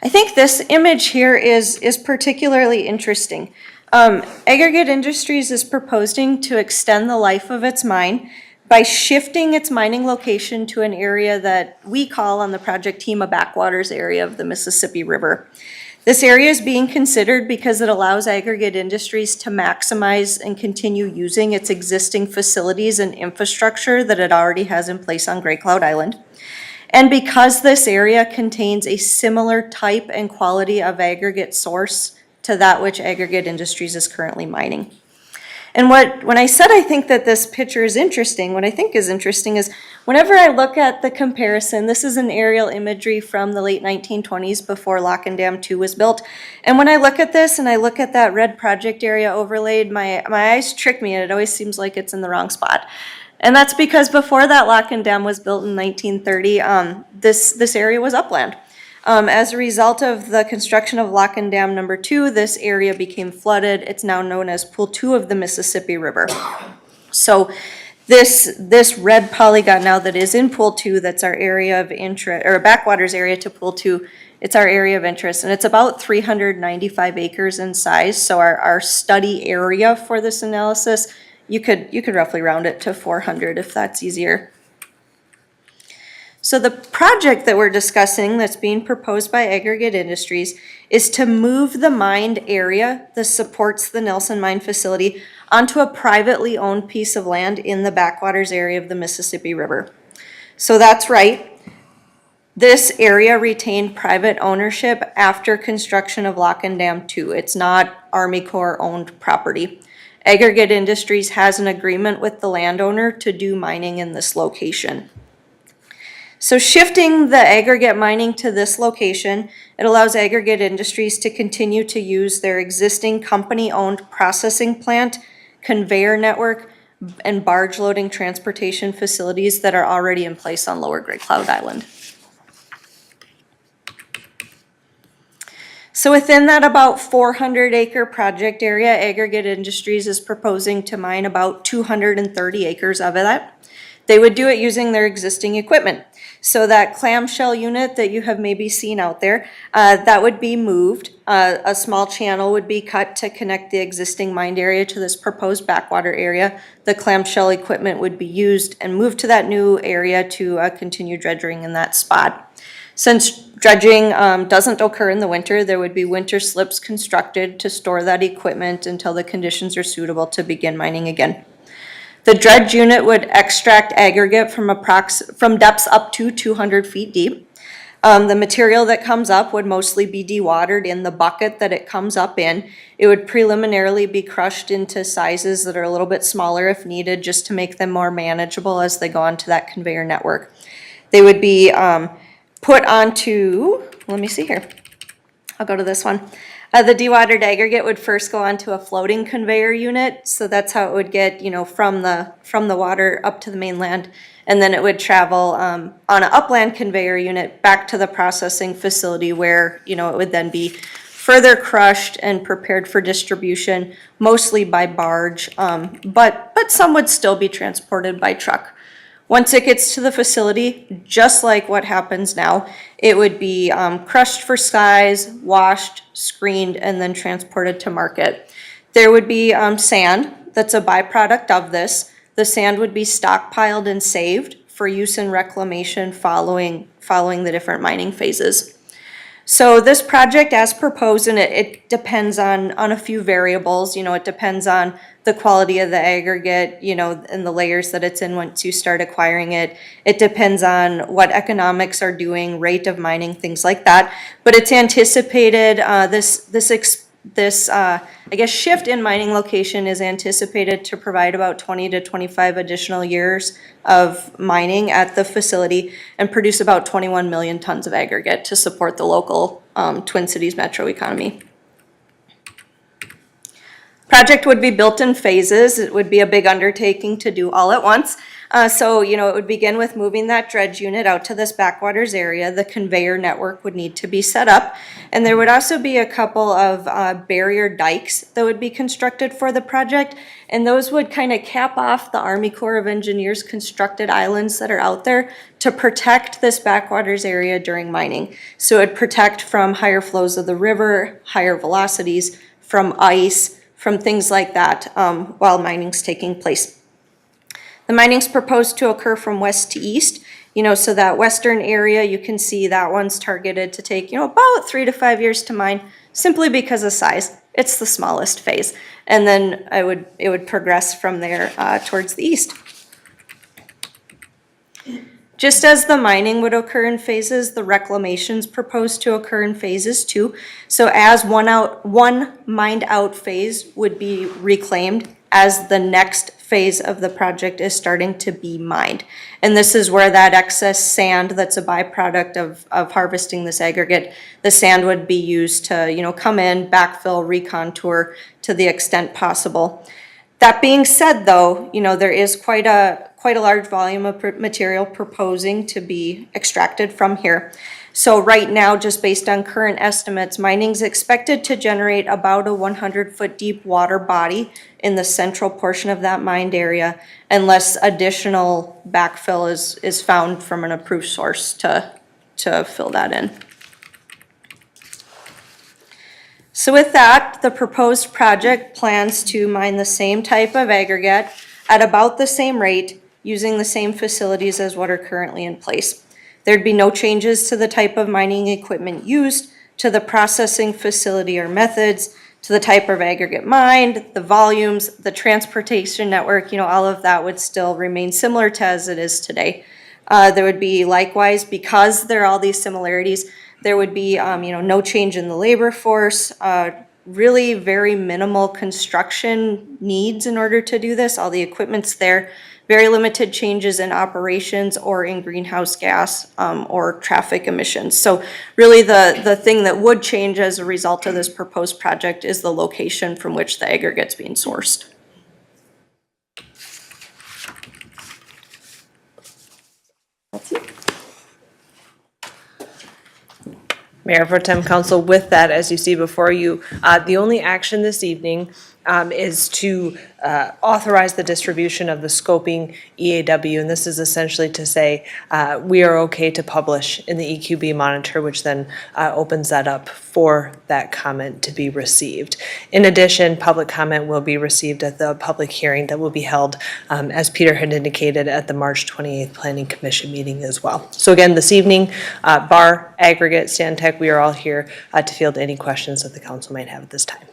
I think this image here is particularly interesting. Aggregate Industries is proposing to extend the life of its mine by shifting its mining location to an area that we call on the project team a backwaters area of the Mississippi River. This area is being considered because it allows aggregate industries to maximize and continue using its existing facilities and infrastructure that it already has in place on Great Cloud Island. And because this area contains a similar type and quality of aggregate source to that which aggregate industries is currently mining. And when I said I think that this picture is interesting, what I think is interesting is whenever I look at the comparison, this is an aerial imagery from the late 1920s before Lock and Dam 2 was built. And when I look at this and I look at that red project area overlaid, my eyes trick me and it always seems like it's in the wrong spot. And that's because before that Lock and Dam was built in 1930, this area was upland. As a result of the construction of Lock and Dam number 2, this area became flooded. It's now known as Pool 2 of the Mississippi River. So this red polygon now that is in Pool 2, that's our area of interest, or backwaters area to Pool 2, it's our area of interest, and it's about 395 acres in size. So our study area for this analysis, you could roughly round it to 400 if that's easier. So the project that we're discussing that's being proposed by aggregate industries is to move the mined area that supports the Nelson Mine facility onto a privately owned piece of land in the backwaters area of the Mississippi River. So that's right. This area retained private ownership after construction of Lock and Dam 2. It's not Army Corps owned property. Aggregate Industries has an agreement with the landowner to do mining in this location. So shifting the aggregate mining to this location, it allows aggregate industries to continue to use their existing company-owned processing plant, conveyor network, and barge loading transportation facilities that are already in place on Lower Great Cloud Island. So within that about 400-acre project area, aggregate industries is proposing to mine about 230 acres of that. They would do it using their existing equipment. So that clamshell unit that you have maybe seen out there, that would be moved. A small channel would be cut to connect the existing mined area to this proposed backwater area. The clamshell equipment would be used and moved to that new area to continue dredging in that spot. Since dredging doesn't occur in the winter, there would be winter slips constructed to store that equipment until the conditions are suitable to begin mining again. The dredge unit would extract aggregate from depths up to 200 feet deep. The material that comes up would mostly be dewatered in the bucket that it comes up in. It would preliminarily be crushed into sizes that are a little bit smaller if needed, just to make them more manageable as they go onto that conveyor network. They would be put onto, let me see here. I'll go to this one. The dewatered aggregate would first go onto a floating conveyor unit, so that's how it would get, from the water up to the mainland, and then it would travel on an upland conveyor unit back to the processing facility where, it would then be further crushed and prepared for distribution, mostly by barge, but some would still be transported by truck. Once it gets to the facility, just like what happens now, it would be crushed for size, washed, screened, and then transported to market. There would be sand that's a byproduct of this. The sand would be stockpiled and saved for use in reclamation following the different mining phases. So this project as proposed, and it depends on a few variables. It depends on the quality of the aggregate, and the layers that it's in once you start acquiring it. It depends on what economics are doing, rate of mining, things like that. But it's anticipated, this shift in mining location is anticipated to provide about 20 to 25 additional years of mining at the facility and produce about 21 million tons of aggregate to support the local Twin Cities metro economy. Project would be built in phases. It would be a big undertaking to do all at once. So it would begin with moving that dredge unit out to this backwaters area. The conveyor network would need to be set up. And there would also be a couple of barrier dikes that would be constructed for the project. And those would kind of cap off the Army Corps of Engineers constructed islands that are out there to protect this backwaters area during mining. So it would protect from higher flows of the river, higher velocities, from ice, from things like that while mining's taking place. The mining's proposed to occur from west to east. So that western area, you can see that one's targeted to take, about 3 to 5 years to mine, simply because of size. It's the smallest phase. And then it would progress from there towards the east. Just as the mining would occur in phases, the reclamation's proposed to occur in phases too. So as one mined out phase would be reclaimed as the next phase of the project is starting to be mined. And this is where that excess sand that's a byproduct of harvesting this aggregate, the sand would be used to, come in, backfill, recontour to the extent possible. That being said, though, there is quite a large volume of material proposing to be extracted from here. So right now, just based on current estimates, mining's expected to generate about a 100-foot deep water body in the central portion of that mined area, unless additional backfill is found from an approved source to fill that in. So with that, the proposed project plans to mine the same type of aggregate at about the same rate, using the same facilities as what are currently in place. There'd be no changes to the type of mining equipment used, to the processing facility or methods, to the type of aggregate mined, the volumes, the transportation network, all of that would still remain similar to as it is today. There would be likewise, because there are all these similarities, there would be, no change in the labor force, really very minimal construction needs in order to do this. All the equipment's there. Very limited changes in operations or in greenhouse gas or traffic emissions. So really the thing that would change as a result of this proposed project is the location from which the aggregate's being sourced. That's it. Mayor Pro Tem Council, with that, as you see before you, the only action this evening is to authorize the distribution of the scoping EAW, and this is essentially to say we are okay to publish in the EQB monitor, which then opens that up for that comment to be received. In addition, public comment will be received at the public hearing that will be held, as Peter had indicated, at the March 28th Planning Commission meeting as well. So again, this evening, Bar, Aggregate, Stantec, we are all here to field any questions that the council might have at this time.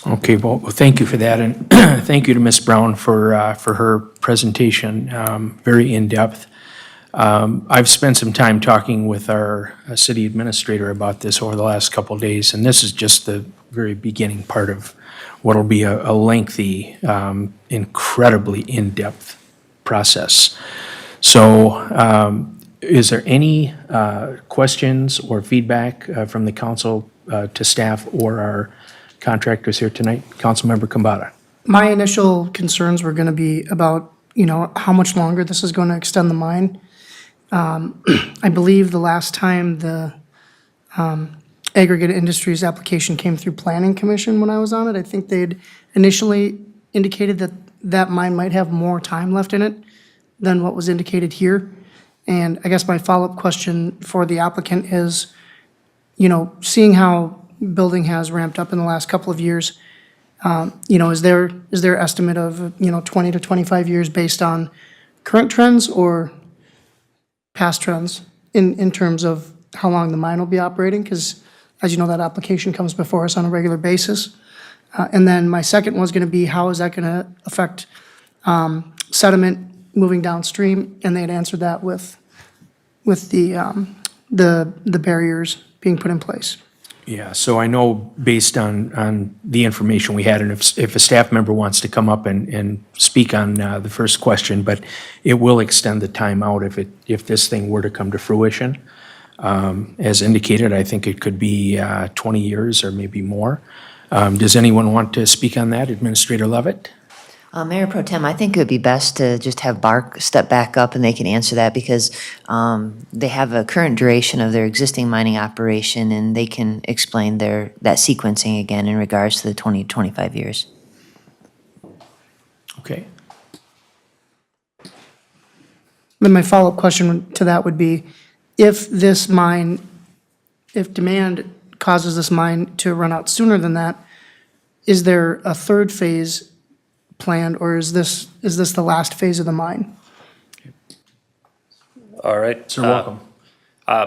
Okay, well, thank you for that, and thank you to Ms. Brown for her presentation, very in-depth. I've spent some time talking with our city administrator about this over the last couple of days, and this is just the very beginning part of what'll be a lengthy, incredibly in-depth process. So, is there any questions or feedback from the council to staff or our contractors here tonight? Councilmember Kambata. My initial concerns were going to be about, how much longer this is going to extend the mine. I believe the last time the aggregate industries application came through Planning Commission when I was on it, I think they'd initially indicated that that mine might have more time left in it than what was indicated here. And I guess my follow-up question for the applicant is, seeing how building has ramped up in the last couple of years, is there estimate of, 20 to 25 years based on current trends or past trends in terms of how long the mine will be operating? Because as you know, that application comes before us on a regular basis. And then my second was going to be, how is that going to affect sediment moving downstream? And they had answered that with the barriers being put in place. Yeah, so I know based on the information we had, and if a staff member wants to come up and speak on the first question, but it will extend the time out if this thing were to come to fruition. As indicated, I think it could be 20 years or maybe more. Does anyone want to speak on that? Administrator Levitt? Mayor Pro Tem, I think it would be best to just have Bark step back up and they can answer that because they have a current duration of their existing mining operation and they can explain that sequencing again in regards to the 20 to 25 years. Okay. Then my follow-up question to that would be, if demand causes this mine to run out sooner than that, is there a third phase planned, or is this the last phase of the mine? All right. Sir, welcome.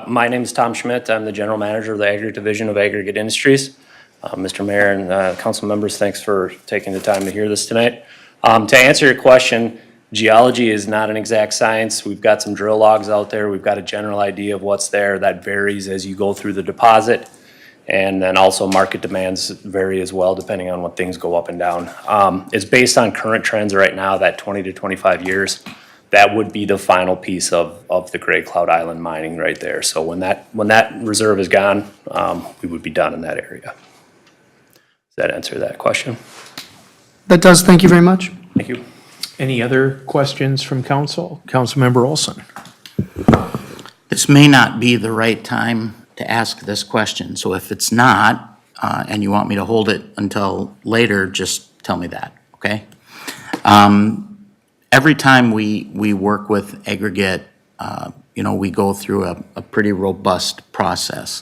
My name is Tom Schmidt. I'm the General Manager of the Aggregate Division of Aggregate Industries. Mr. Mayor and council members, thanks for taking the time to hear this tonight. To answer your question, geology is not an exact science. We've got some drill logs out there. We've got a general idea of what's there. That varies as you go through the deposit. And then also market demands vary as well, depending on what things go up and down. It's based on current trends right now, that 20 to 25 years. That would be the final piece of the Gray Cloud Island mining right there. So when that reserve is gone, we would be done in that area. Does that answer that question? That does, thank you very much. Thank you. Any other questions from council? Councilmember Olson? This may not be the right time to ask this question, so if it's not, and you want me to hold it until later, just tell me that, okay? Every time we work with aggregate, we go through a pretty robust process.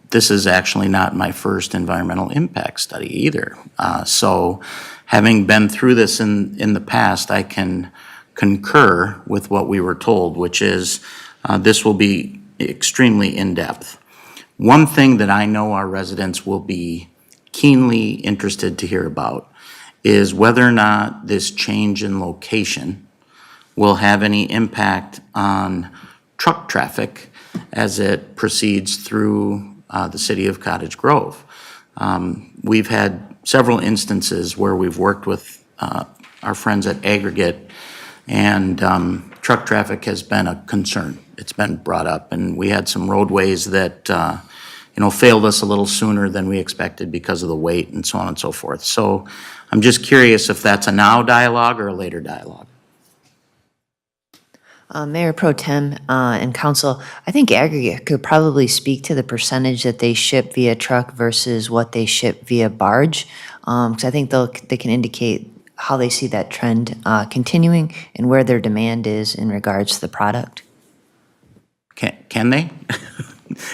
This is actually not my first environmental impact study either. So having been through this in the past, I can concur with what we were told, which is this will be extremely in-depth. One thing that I know our residents will be keenly interested to hear about is whether or not this change in location will have any impact on truck traffic as it proceeds through the city of Cottage Grove. We've had several instances where we've worked with our friends at Aggregate, and truck traffic has been a concern. It's been brought up, and we had some roadways that failed us a little sooner than we expected because of the weight and so on and so forth. So I'm just curious if that's a now dialogue or a later dialogue. Mayor Pro Tem and Council, I think Aggregate could probably speak to the percentage that they ship via truck versus what they ship via barge, because I think they can indicate how they see that trend continuing and where their demand is in regards to the product. Can they?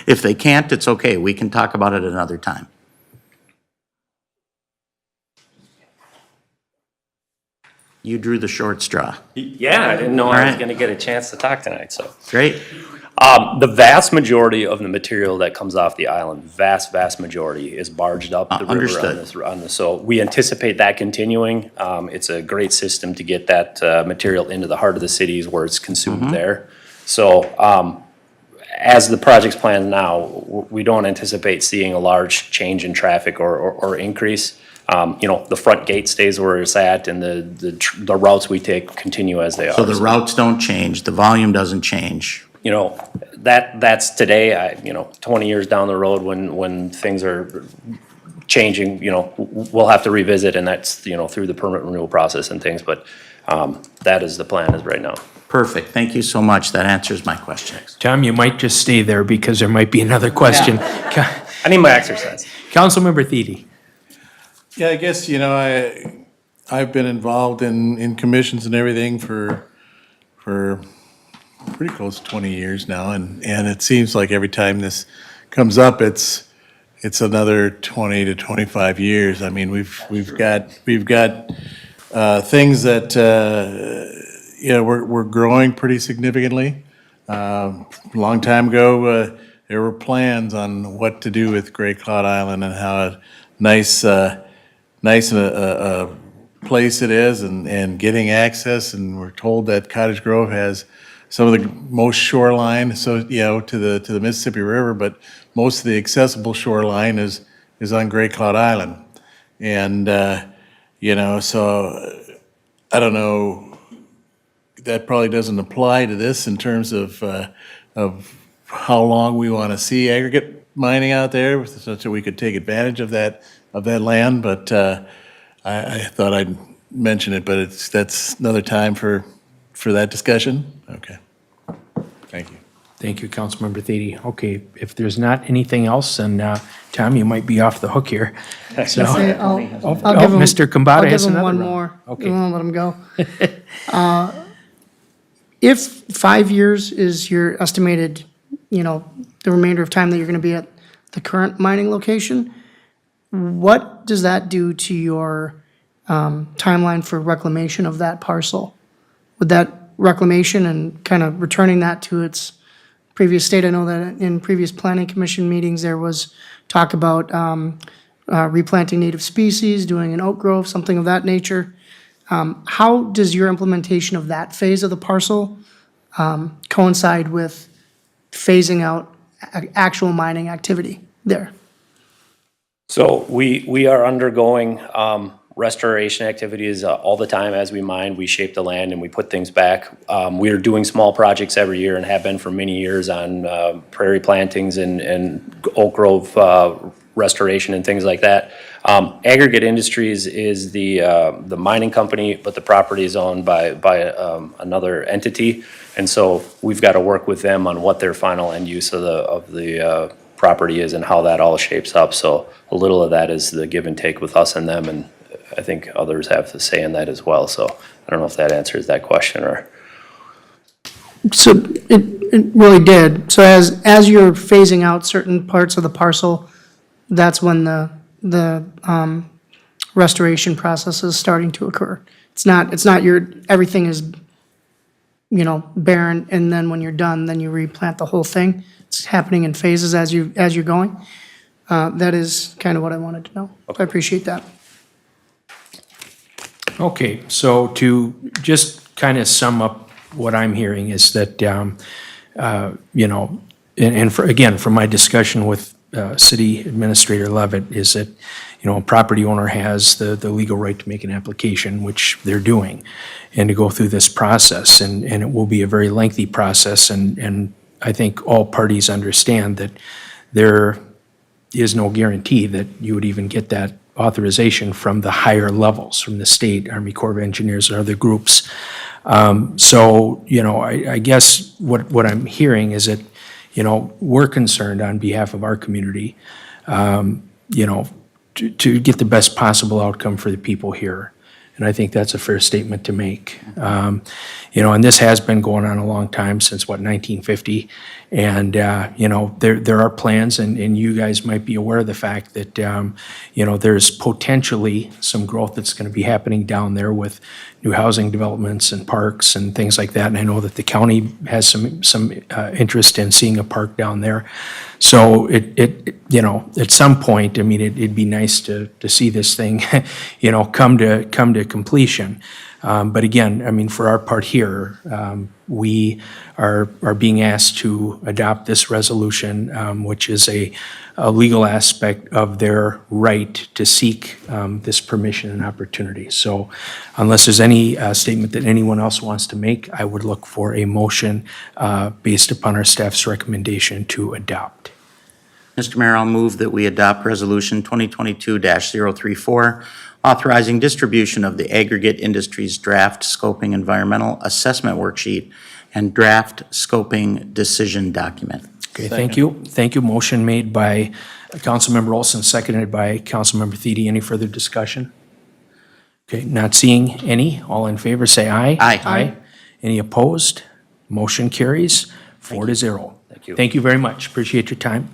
If they can't, it's okay. We can talk about it another time. You drew the short straw. Yeah, I didn't know I was right. going to get a chance to talk tonight, so. Great. The vast majority of the material that comes off the island, vast majority, is barged up the river Understood. on this. So we anticipate that continuing. It's a great system to get that material into the heart of the cities where it's consumed there. So as the project's planned now, we don't anticipate seeing a large change in traffic or increase. The front gate stays where it's at, and the routes we take continue as they are. So the routes don't change, the volume doesn't change. That's today. 20 years down the road when things are changing, we'll have to revisit, and that's through the permit renewal process and things. But that is the plan as right now. Perfect, thank you so much, that answers my question. Tom, you might just stay there because there might be another question. I need my exercise. Councilmember Thiede? Yeah, I guess, I've been involved in commissions and everything for pretty close to 20 years now, and it seems like every time this comes up, it's another 20 to 25 years. I mean, we've got things that we're growing pretty significantly. Long time ago, there were plans on what to do with Gray Cloud Island and how nice place it is, and getting access. And we're told that Cottage Grove has some of the most shoreline, so to the Mississippi River, but most of the accessible shoreline is on Gray Cloud Island, and so I don't know. That probably doesn't apply to this in terms of how long we want to see aggregate mining out there, such that we could take advantage of that land. But I thought I'd mention it, but that's another time for that discussion. Okay. Thank you. Thank you, Councilmember Thiede. Okay, if there's not anything else, then Tom, you might be off the hook here. So, I'll give him, Mr. Kambata I'll give has him another one round. more. Okay. We won't let him go. If 5 years is your estimated, the remainder of time that you're going to be at the current mining location, what does that do to your timeline for reclamation of that parcel? Would that reclamation and kind of returning that to its previous state. I know that in previous planning commission meetings, there was talk about replanting native species, doing an oak grove, something of that nature. How does your implementation of that phase of the parcel coincide with phasing out actual mining activity there? So we are undergoing restoration activities all the time as we mine. We shape the land and we put things back. We are doing small projects every year and have been for many years on prairie plantings and oak grove restoration and things like that. Aggregate Industries is the mining company, but the property is owned by another entity. And so we've got to work with them on what their final end use of the property is and how that all shapes up. So a little of that is the give and take with us and them, and I think others have to say in that as well. So I don't know if that answers that question or. So it really did. So as you're phasing out certain parts of the parcel, that's when the restoration process is starting to occur. It's not everything is, barren, and then when you're done, then you replant the whole thing. It's happening in phases as you're going. That is kind of what I wanted to know. I appreciate that. Okay, so to just kind of sum up what I'm hearing is that, again, from my discussion with City Administrator Levitt, is that, a property owner has the legal right to make an application, which they're doing, and to go through this process, and it will be a very lengthy process, and I think all parties understand that there is no guarantee that you would even get that authorization from the higher levels, from the state, Army Corps of Engineers, and other groups. I guess what I'm hearing is that, we're concerned on behalf of our community, to get the best possible outcome for the people here. And I think that's a fair statement to make. And this has been going on a long time, since 1950. And, there are plans, and you guys might be aware of the fact that, there's potentially some growth that's going to be happening down there with new housing developments and parks and things like that. And I know that the county has some interest in seeing a park down there. So at some point, it'd be nice to see this thing, come to completion. But again, for our part here, we are being asked to adopt this resolution, which is a legal aspect of their right to seek this permission and opportunity. So unless there's any statement that anyone else wants to make, I would look for a motion based upon our staff's recommendation to adopt. Mr. Mayor, I'll move that we adopt Resolution 2022-034, authorizing distribution of the Aggregate Industries Draft Scoping Environmental Assessment Worksheet and Draft Scoping Decision Document. Okay, thank you. Thank you. Motion made by Councilmember Olson, seconded by Councilmember Thede. Any further discussion? Okay, not seeing any. All in favor, say aye. Aye. Aye. Any opposed? Motion carries 4-0. Thank you. Thank you very much. Appreciate your time.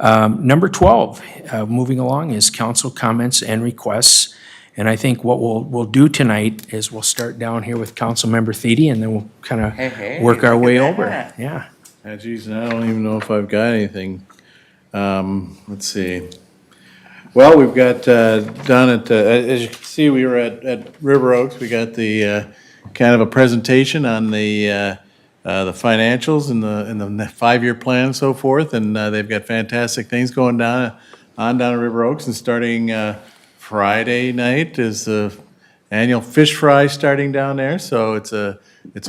Number 12, moving along, is council comments and requests. And I think what we'll do tonight is we'll start down here with Councilmember Thede, and then we'll kind of work our way over. Yeah. Geez, and I don't even know if I've got anything. Let's see. Well, we've got down at, as you can see, we were at River Oaks. We got the kind of a presentation on the financials and the 5-year plan and so forth, and they've got fantastic things going down at River Oaks. And starting Friday night is the annual fish fry starting down there, so it's a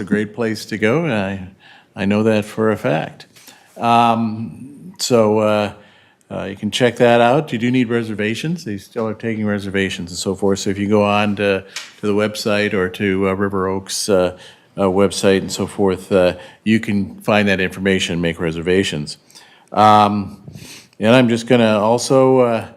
great place to go, and I know that for a fact. So you can check that out. You do need reservations. They still are taking reservations and so forth. So if you go on to the website or to River Oaks website and so forth, you can find that information and make reservations. And I'm just going to also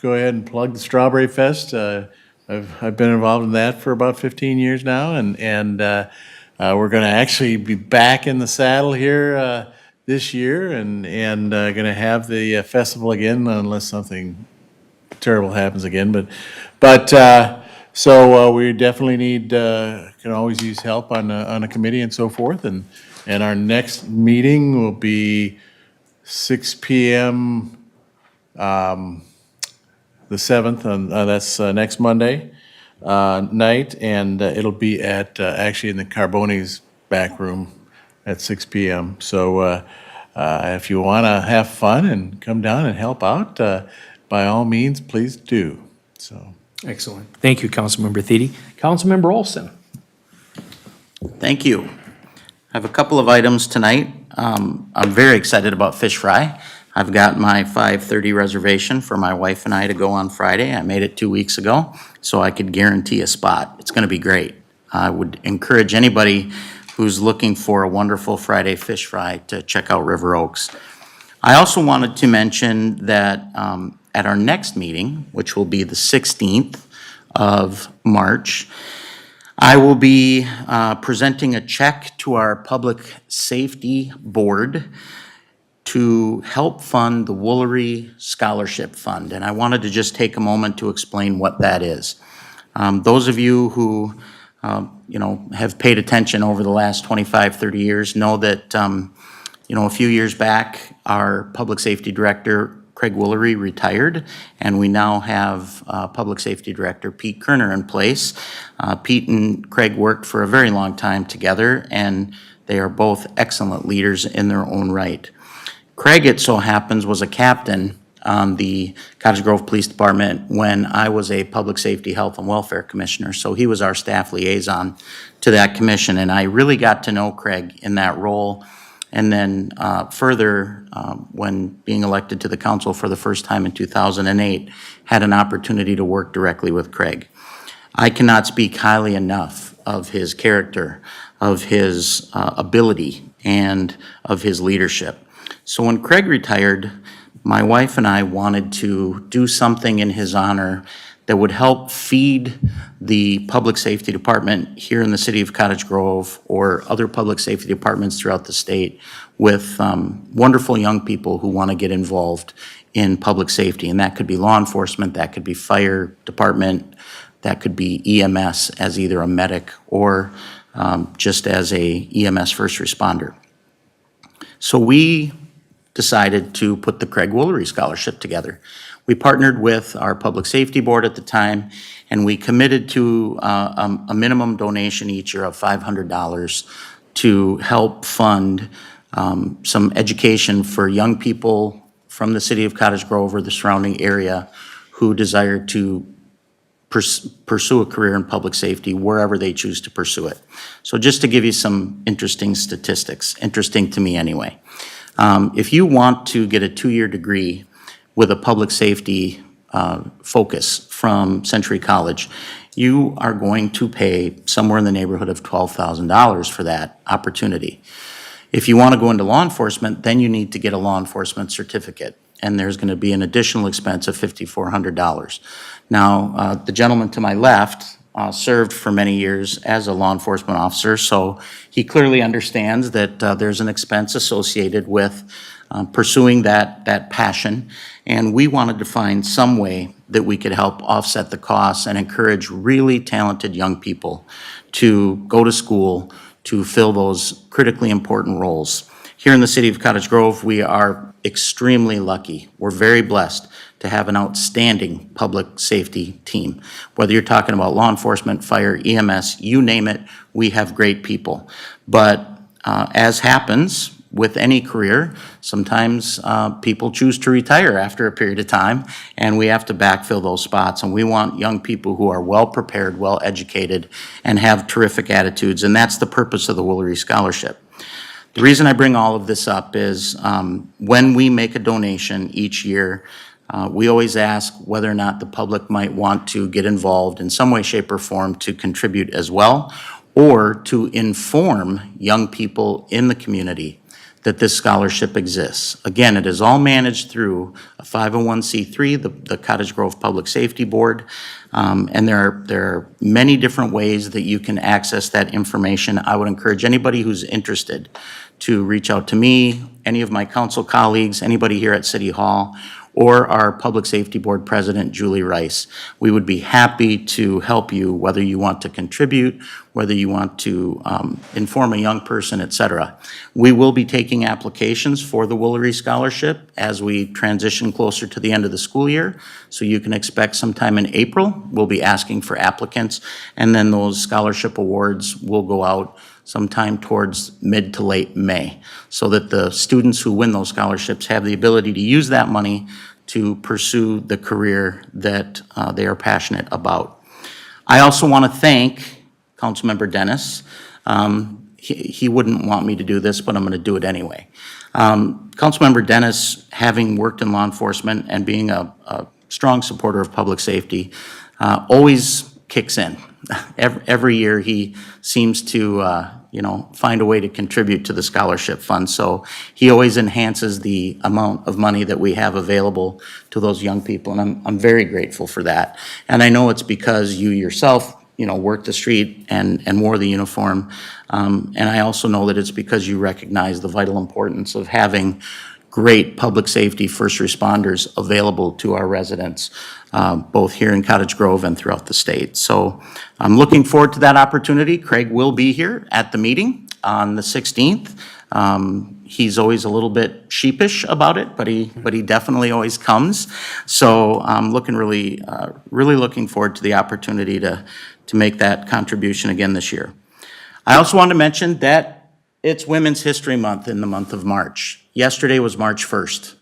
go ahead and plug the Strawberry Fest. I've been involved in that for about 15 years now, and we're going to actually be back in the saddle here this year, and going to have the festival again, unless something terrible happens again. But So we definitely need, can always use help on a committee and so forth. And our next meeting will be 6 PM, the 7th, and that's next Monday night. And it'll be at, actually in the Carboni's back room at 6 PM. So if you want to have fun and come down and help out, by all means, please do. So. Excellent. Thank you, Councilmember Thiede. Councilmember Olson. Thank you. I have a couple of items tonight. I'm very excited about fish fry. I've got my 5:30 reservation for my wife and I to go on Friday. I made it 2 weeks ago, so I could guarantee a spot. It's going to be great. I would encourage anybody who's looking for a wonderful Friday fish fry to check out River Oaks. I also wanted to mention that at our next meeting, which will be the 16th of March, I will be presenting a check to our Public Safety Board to help fund the Woolery Scholarship Fund. And I wanted to just take a moment to explain what that is. Those of you who have paid attention over the last 25, 30 years know that a few years back, our Public Safety Director, Craig Willery, retired, and we now have Public Safety Director Pete Kerner in place. Pete and Craig worked for a very long time together, and they are both excellent leaders in their own right. Craig, it so happens, was a captain on the Cottage Grove Police Department when I was a Public Safety, Health, and Welfare Commissioner, so he was our staff liaison to that commission, and I really got to know Craig in that role. And then further, when being elected to the council for the first time in 2008, had an opportunity to work directly with Craig. I cannot speak highly enough of his character, of his ability, and of his leadership. So when Craig retired, my wife and I wanted to do something in his honor that would help feed the public safety department here in the city of Cottage Grove or other public safety departments throughout the state with wonderful young people who want to get involved in public safety. And that could be law enforcement, that could be fire department, that could be EMS as either a medic or just as a EMS first responder. So we decided to put the Craig Woolery Scholarship together. We partnered with our Public Safety Board at the time, and we committed to a minimum donation each year of $500 to help fund some education for young people from the city of Cottage Grove or the surrounding area who desire to pursue a career in public safety wherever they choose to pursue it. So just to give you some interesting statistics, interesting to me anyway. If you want to get a 2-year degree with a public safety focus from Century College, you are going to pay somewhere in the neighborhood of $12,000 for that opportunity. If you want to go into law enforcement, then you need to get a law enforcement certificate, and there's going to be an additional expense of $5,400. Now, the gentleman to my left served for many years as a law enforcement officer, so he clearly understands that there's an expense associated with pursuing that passion, and we wanted to find some way that we could help offset the costs and encourage really talented young people to go to school to fill those critically important roles. Here in the city of Cottage Grove, we are extremely lucky. We're very blessed to have an outstanding public safety team. Whether you're talking about law enforcement, fire, EMS, you name it, we have great people. But as happens with any career, sometimes people choose to retire after a period of time, and we have to backfill those spots. And we want young people who are well-prepared, well-educated, and have terrific attitudes, and that's the purpose of the Woolery Scholarship. The reason I bring all of this up is when we make a donation each year, we always ask whether or not the public might want to get involved in some way, shape, or form to contribute as well, or to inform young people in the community that this scholarship exists. Again, it is all managed through a 501c3, the Cottage Grove Public Safety Board, and there are many different ways that you can access that information. I would encourage anybody who's interested to reach out to me, any of my council colleagues, anybody here at City Hall, or our Public Safety Board President, Julie Rice. We would be happy to help you, whether you want to contribute, whether you want to inform a young person, et cetera. We will be taking applications for the Woolery Scholarship as we transition closer to the end of the school year. So you can expect sometime in April, we'll be asking for applicants, and then those scholarship awards will go out sometime towards mid to late May, so that the students who win those scholarships have the ability to use that money to pursue the career that they are passionate about. I also want to thank Councilmember Dennis. He wouldn't want me to do this, but I'm going to do it anyway. Councilmember Dennis, having worked in law enforcement and being a strong supporter of public safety, always kicks in. Every year he seems to find a way to contribute to the scholarship fund. So he always enhances the amount of money that we have available to those young people, and I'm very grateful for that. And I know it's because you yourself, worked the street and wore the uniform. And I also know that it's because you recognize the vital importance of having great public safety first responders available to our residents, both here in Cottage Grove and throughout the state. So I'm looking forward to that opportunity. Craig will be here at the meeting on the 16th. He's always a little bit sheepish about it, but he definitely always comes. So I'm really looking forward to the opportunity to make that contribution again this year. I also want to mention that it's Women's History Month in the month of March. Yesterday was March 1st,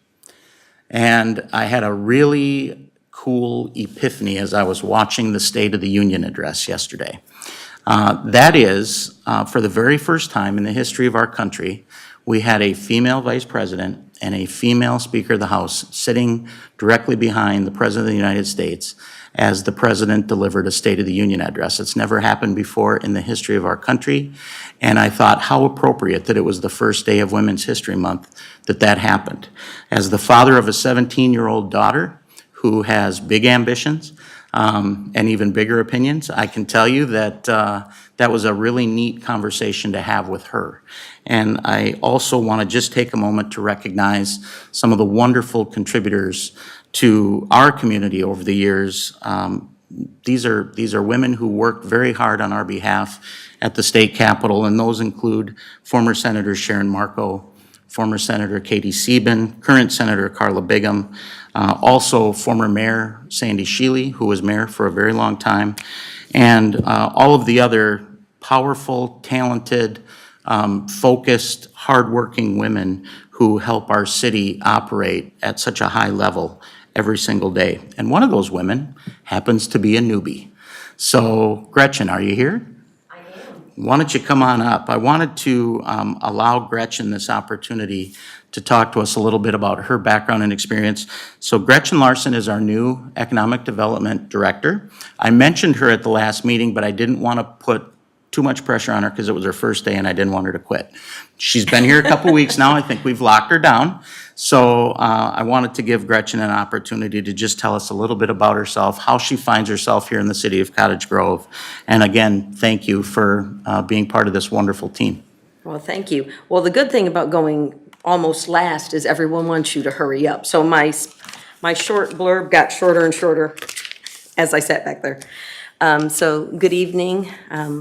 and I had a really cool epiphany as I was watching the State of the Union address yesterday. That is, for the very first time in the history of our country, we had a female vice president and a female Speaker of the House sitting directly behind the President of the United States as the President delivered a State of the Union address. It's never happened before in the history of our country, and I thought how appropriate that it was the first day of Women's History Month that happened. As the father of a 17-year-old daughter who has big ambitions and even bigger opinions, I can tell you that that was a really neat conversation to have with her. And I also want to just take a moment to recognize some of the wonderful contributors to our community over the years. These are women who work very hard on our behalf at the state capitol, and those include former Senator Sharon Marco, former Senator Katie Sieben, current Senator Carla Bigham, also former Mayor Sandy Shealy, who was mayor for a very long time, and all of the other powerful, talented, focused, hardworking women who help our city operate at such a high level every single day. And one of those women happens to be a newbie. So Gretchen, are you here? I am. Why don't you come on up? I wanted to allow Gretchen this opportunity to talk to us a little bit about her background and experience. So Gretchen Larson is our new Economic Development Director. I mentioned her at the last meeting, but I didn't want to put too much pressure on her because it was her first day and I didn't want her to quit. She's been here a couple weeks now. I think we've locked her down. So I wanted to give Gretchen an opportunity to just tell us a little bit about herself, how she finds herself here in the city of Cottage Grove. And again, thank you for being part of this wonderful team. Well, thank you. Well, the good thing about going almost last is everyone wants you to hurry up. So my short blurb got shorter and shorter as I sat back there. So good evening,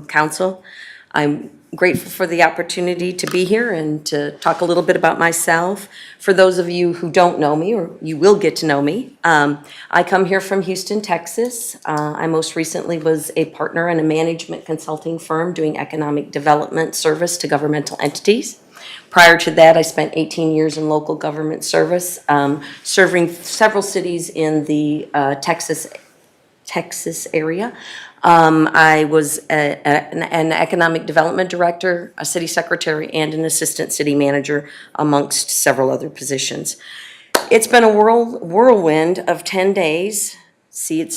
council. I'm grateful for the opportunity to be here and to talk a little bit about myself. For those of you who don't know me, or you will get to know me, I come here from Houston, Texas. I most recently was a partner in a management consulting firm doing economic development service to governmental entities. Prior to that, I spent 18 years in local government service, serving several cities in the Texas area. I was an economic development director, a city secretary, and an assistant city manager, amongst several other positions. It's been a whirlwind of 10 days. See, I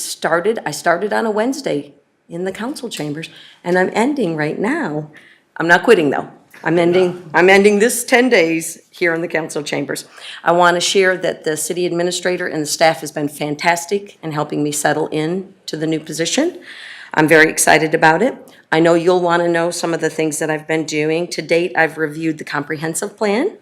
started on a Wednesday in the council chambers, and I'm ending right now. I'm not quitting though. I'm ending this 10 days here in the council chambers. I want to share that the city administrator and the staff has been fantastic in helping me settle in to the new position. I'm very excited about it. I know you'll want to know some of the things that I've been doing. To date, I've reviewed the comprehensive plan.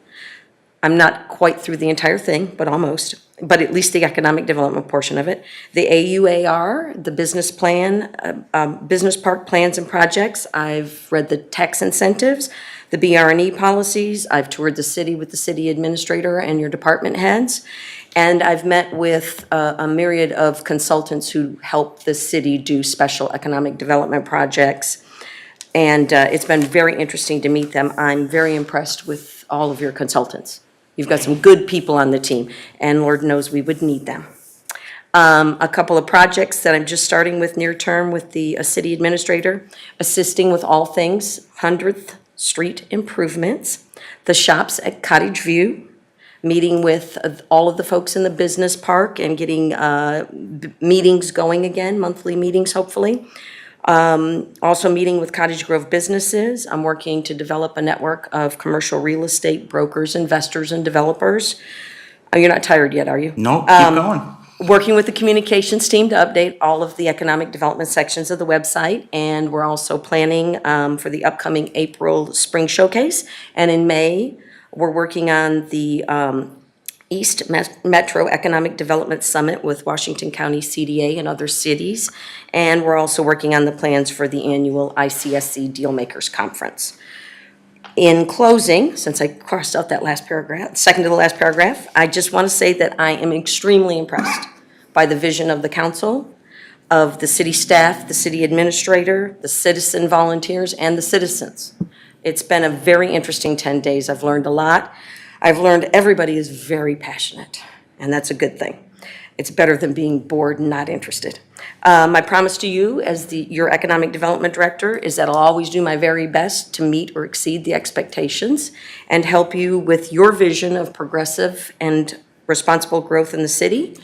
I'm not quite through the entire thing, but almost. but at least the economic development portion of it. The AUAR, the business plan, business park plans and projects. I've read the tax incentives, the BR&E policies. I've toured the city with the city administrator and your department heads. And I've met with a myriad of consultants who help the city do special economic development projects. And it's been very interesting to meet them. I'm very impressed with all of your consultants. You've got some good people on the team, and Lord knows we would need them. A couple of projects that I'm just starting with near term with the city administrator, assisting with all things 100th Street improvements, the shops at Cottage View, meeting with all of the folks in the business park and getting meetings going again, monthly meetings hopefully. Also meeting with Cottage Grove businesses. I'm working to develop a network of commercial real estate brokers, investors, and developers. Oh, you're not tired yet, are you? No, keep going. Working with the communications team to update all of the economic development sections of the website. And we're also planning for the upcoming April Spring Showcase. And in May, we're working on the East Metro Economic Development Summit with Washington County CDA and other cities. And we're also working on the plans for the annual ICSC Dealmakers Conference. In closing, since I crossed out that last paragraph, second to the last paragraph, I just want to say that I am extremely impressed by the vision of the council, of the city staff, the city administrator, the citizen volunteers, and the citizens. It's been a very interesting 10 days. I've learned a lot. I've learned everybody is very passionate, and that's a good thing. It's better than being bored and not interested. My promise to you as your economic development director is that I'll always do my very best to meet or exceed the expectations and help you with your vision of progressive and responsible growth in the city.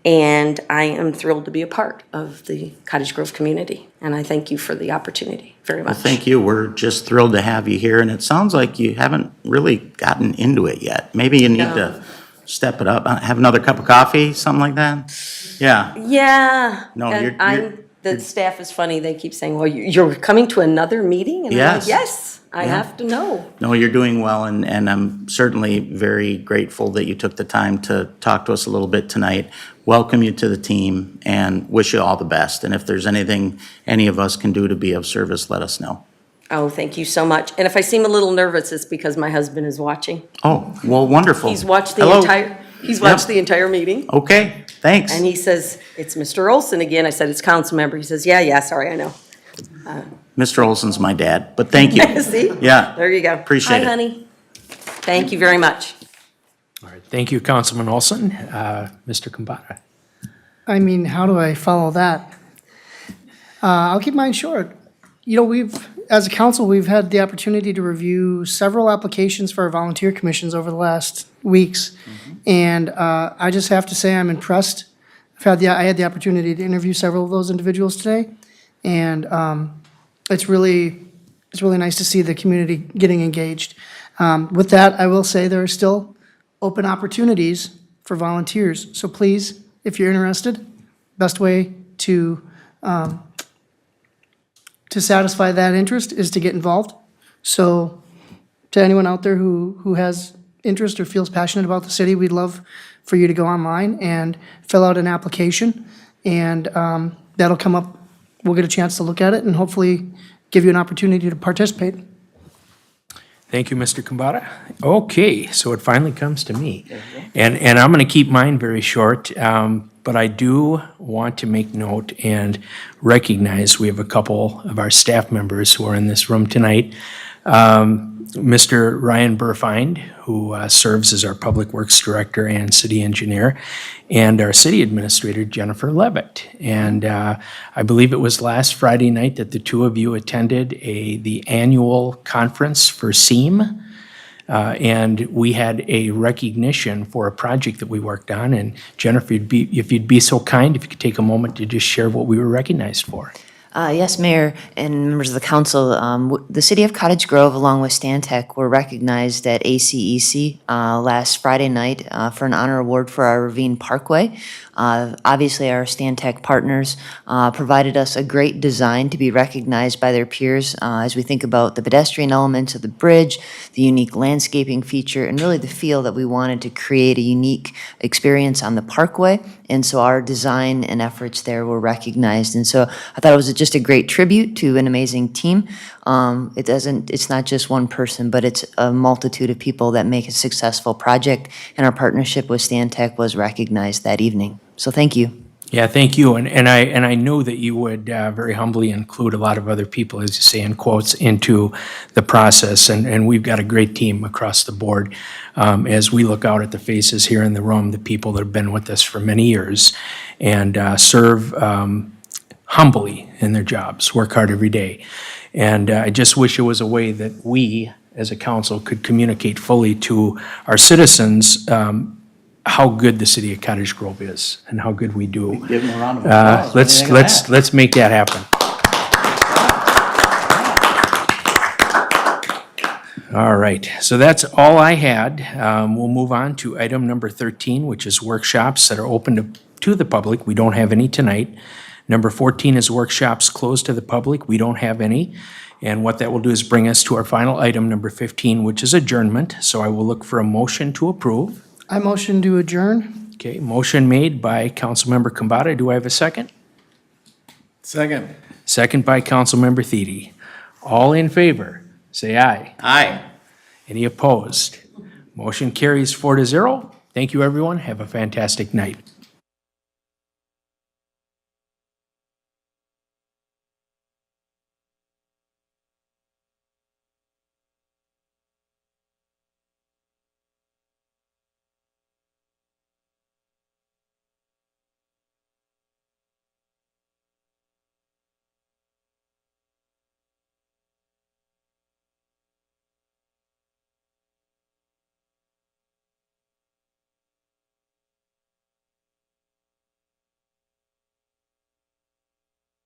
And I am thrilled to be a part of the Cottage Grove community, and I thank you for the opportunity very much. Well, thank you. We're just thrilled to have you here, and it sounds like you haven't really gotten into it yet. Maybe you need to step it up, have another cup of coffee, something like that? Yeah. Yeah. No, And the staff is funny. They keep saying, well, you're coming to another meeting? And I'm like, Yes. yes, I Yeah. have to know. No, you're doing well, and I'm certainly very grateful that you took the time to talk to us a little bit tonight. Welcome you to the team, and wish you all the best. And if there's anything any of us can do to be of service, let us know. Oh, thank you so much. And if I seem a little nervous, it's because my husband is watching. Oh, well, wonderful. He's watched the Hello. entire meeting. Okay, thanks. And he says, it's Mr. Olson again. I said, it's council member. He says, yeah, sorry, I know. Mr. Olson's my dad, but thank you. See? Yeah. There you go. Appreciate it. Hi, honey. Thank you very much. All right, thank you, Councilman Olson. Mr. Kambata. I mean, how do I follow that? I'll keep mine short. You know, as a council, we've had the opportunity to review several applications for our volunteer commissions over the last weeks. And I just have to say I'm impressed. I had the opportunity to interview several of those individuals today. And it's really nice to see the community getting engaged. With that, I will say there are still open opportunities for volunteers. So please, if you're interested, best way to satisfy that interest is to get involved. So to anyone out there who has interest or feels passionate about the city, we'd love for you to go online and fill out an application. And that'll come up, we'll get a chance to look at it and hopefully give you an opportunity to participate. Thank you, Mr. Kambata. Okay, so it finally comes to me. And I'm going to keep mine very short, but I do want to make note and recognize we have a couple of our staff members who are in this room tonight. Mr. Ryan Burfind, who serves as our Public Works Director and City Engineer, and our City Administrator, Jennifer Levitt. And I believe it was last Friday night that the two of you attended the annual conference for SEAM. And we had a recognition for a project that we worked on. And Jennifer, if you'd be so kind, if you could take a moment to just share what we were recognized for. Yes, Mayor and members of the council, the city of Cottage Grove, along with Stantec, were recognized at ACEC last Friday night for an honor award for our Ravine Parkway. Obviously, our Stantec partners provided us a great design to be recognized by their peers as we think about the pedestrian elements of the bridge, the unique landscaping feature, and really the feel that we wanted to create a unique experience on the parkway. And so our design and efforts there were recognized. And so I thought it was just a great tribute to an amazing team. It's not just one person, but it's a multitude of people that make a successful project. And our partnership with Stantec was recognized that evening. So thank you. Yeah, thank you. And I knew that you would very humbly include a lot of other people, as you say in quotes, into the process. And we've got a great team across the board. As we look out at the faces here in the room, the people that have been with us for many years and serve humbly in their jobs, work hard every day. And I just wish it was a way that we, as a council, could communicate fully to our citizens how good the city of Cottage Grove is and how good we do. Give them a round of applause. What do you think of that? Let's make that happen. All right, so that's all I had. We'll move on to item number 13, which is workshops that are open to the public. We don't have any tonight. Number 14 is workshops closed to the public. We don't have any. And what that will do is bring us to our final item, number 15, which is adjournment. So I will look for a motion to approve. I motion to adjourn. Okay, motion made by Councilmember Kambata. Do I have a second? Second. Second by Councilmember Thiede. All in favor, say aye. Aye. Any opposed? Motion carries 4-0. Thank you, everyone. Have a fantastic night.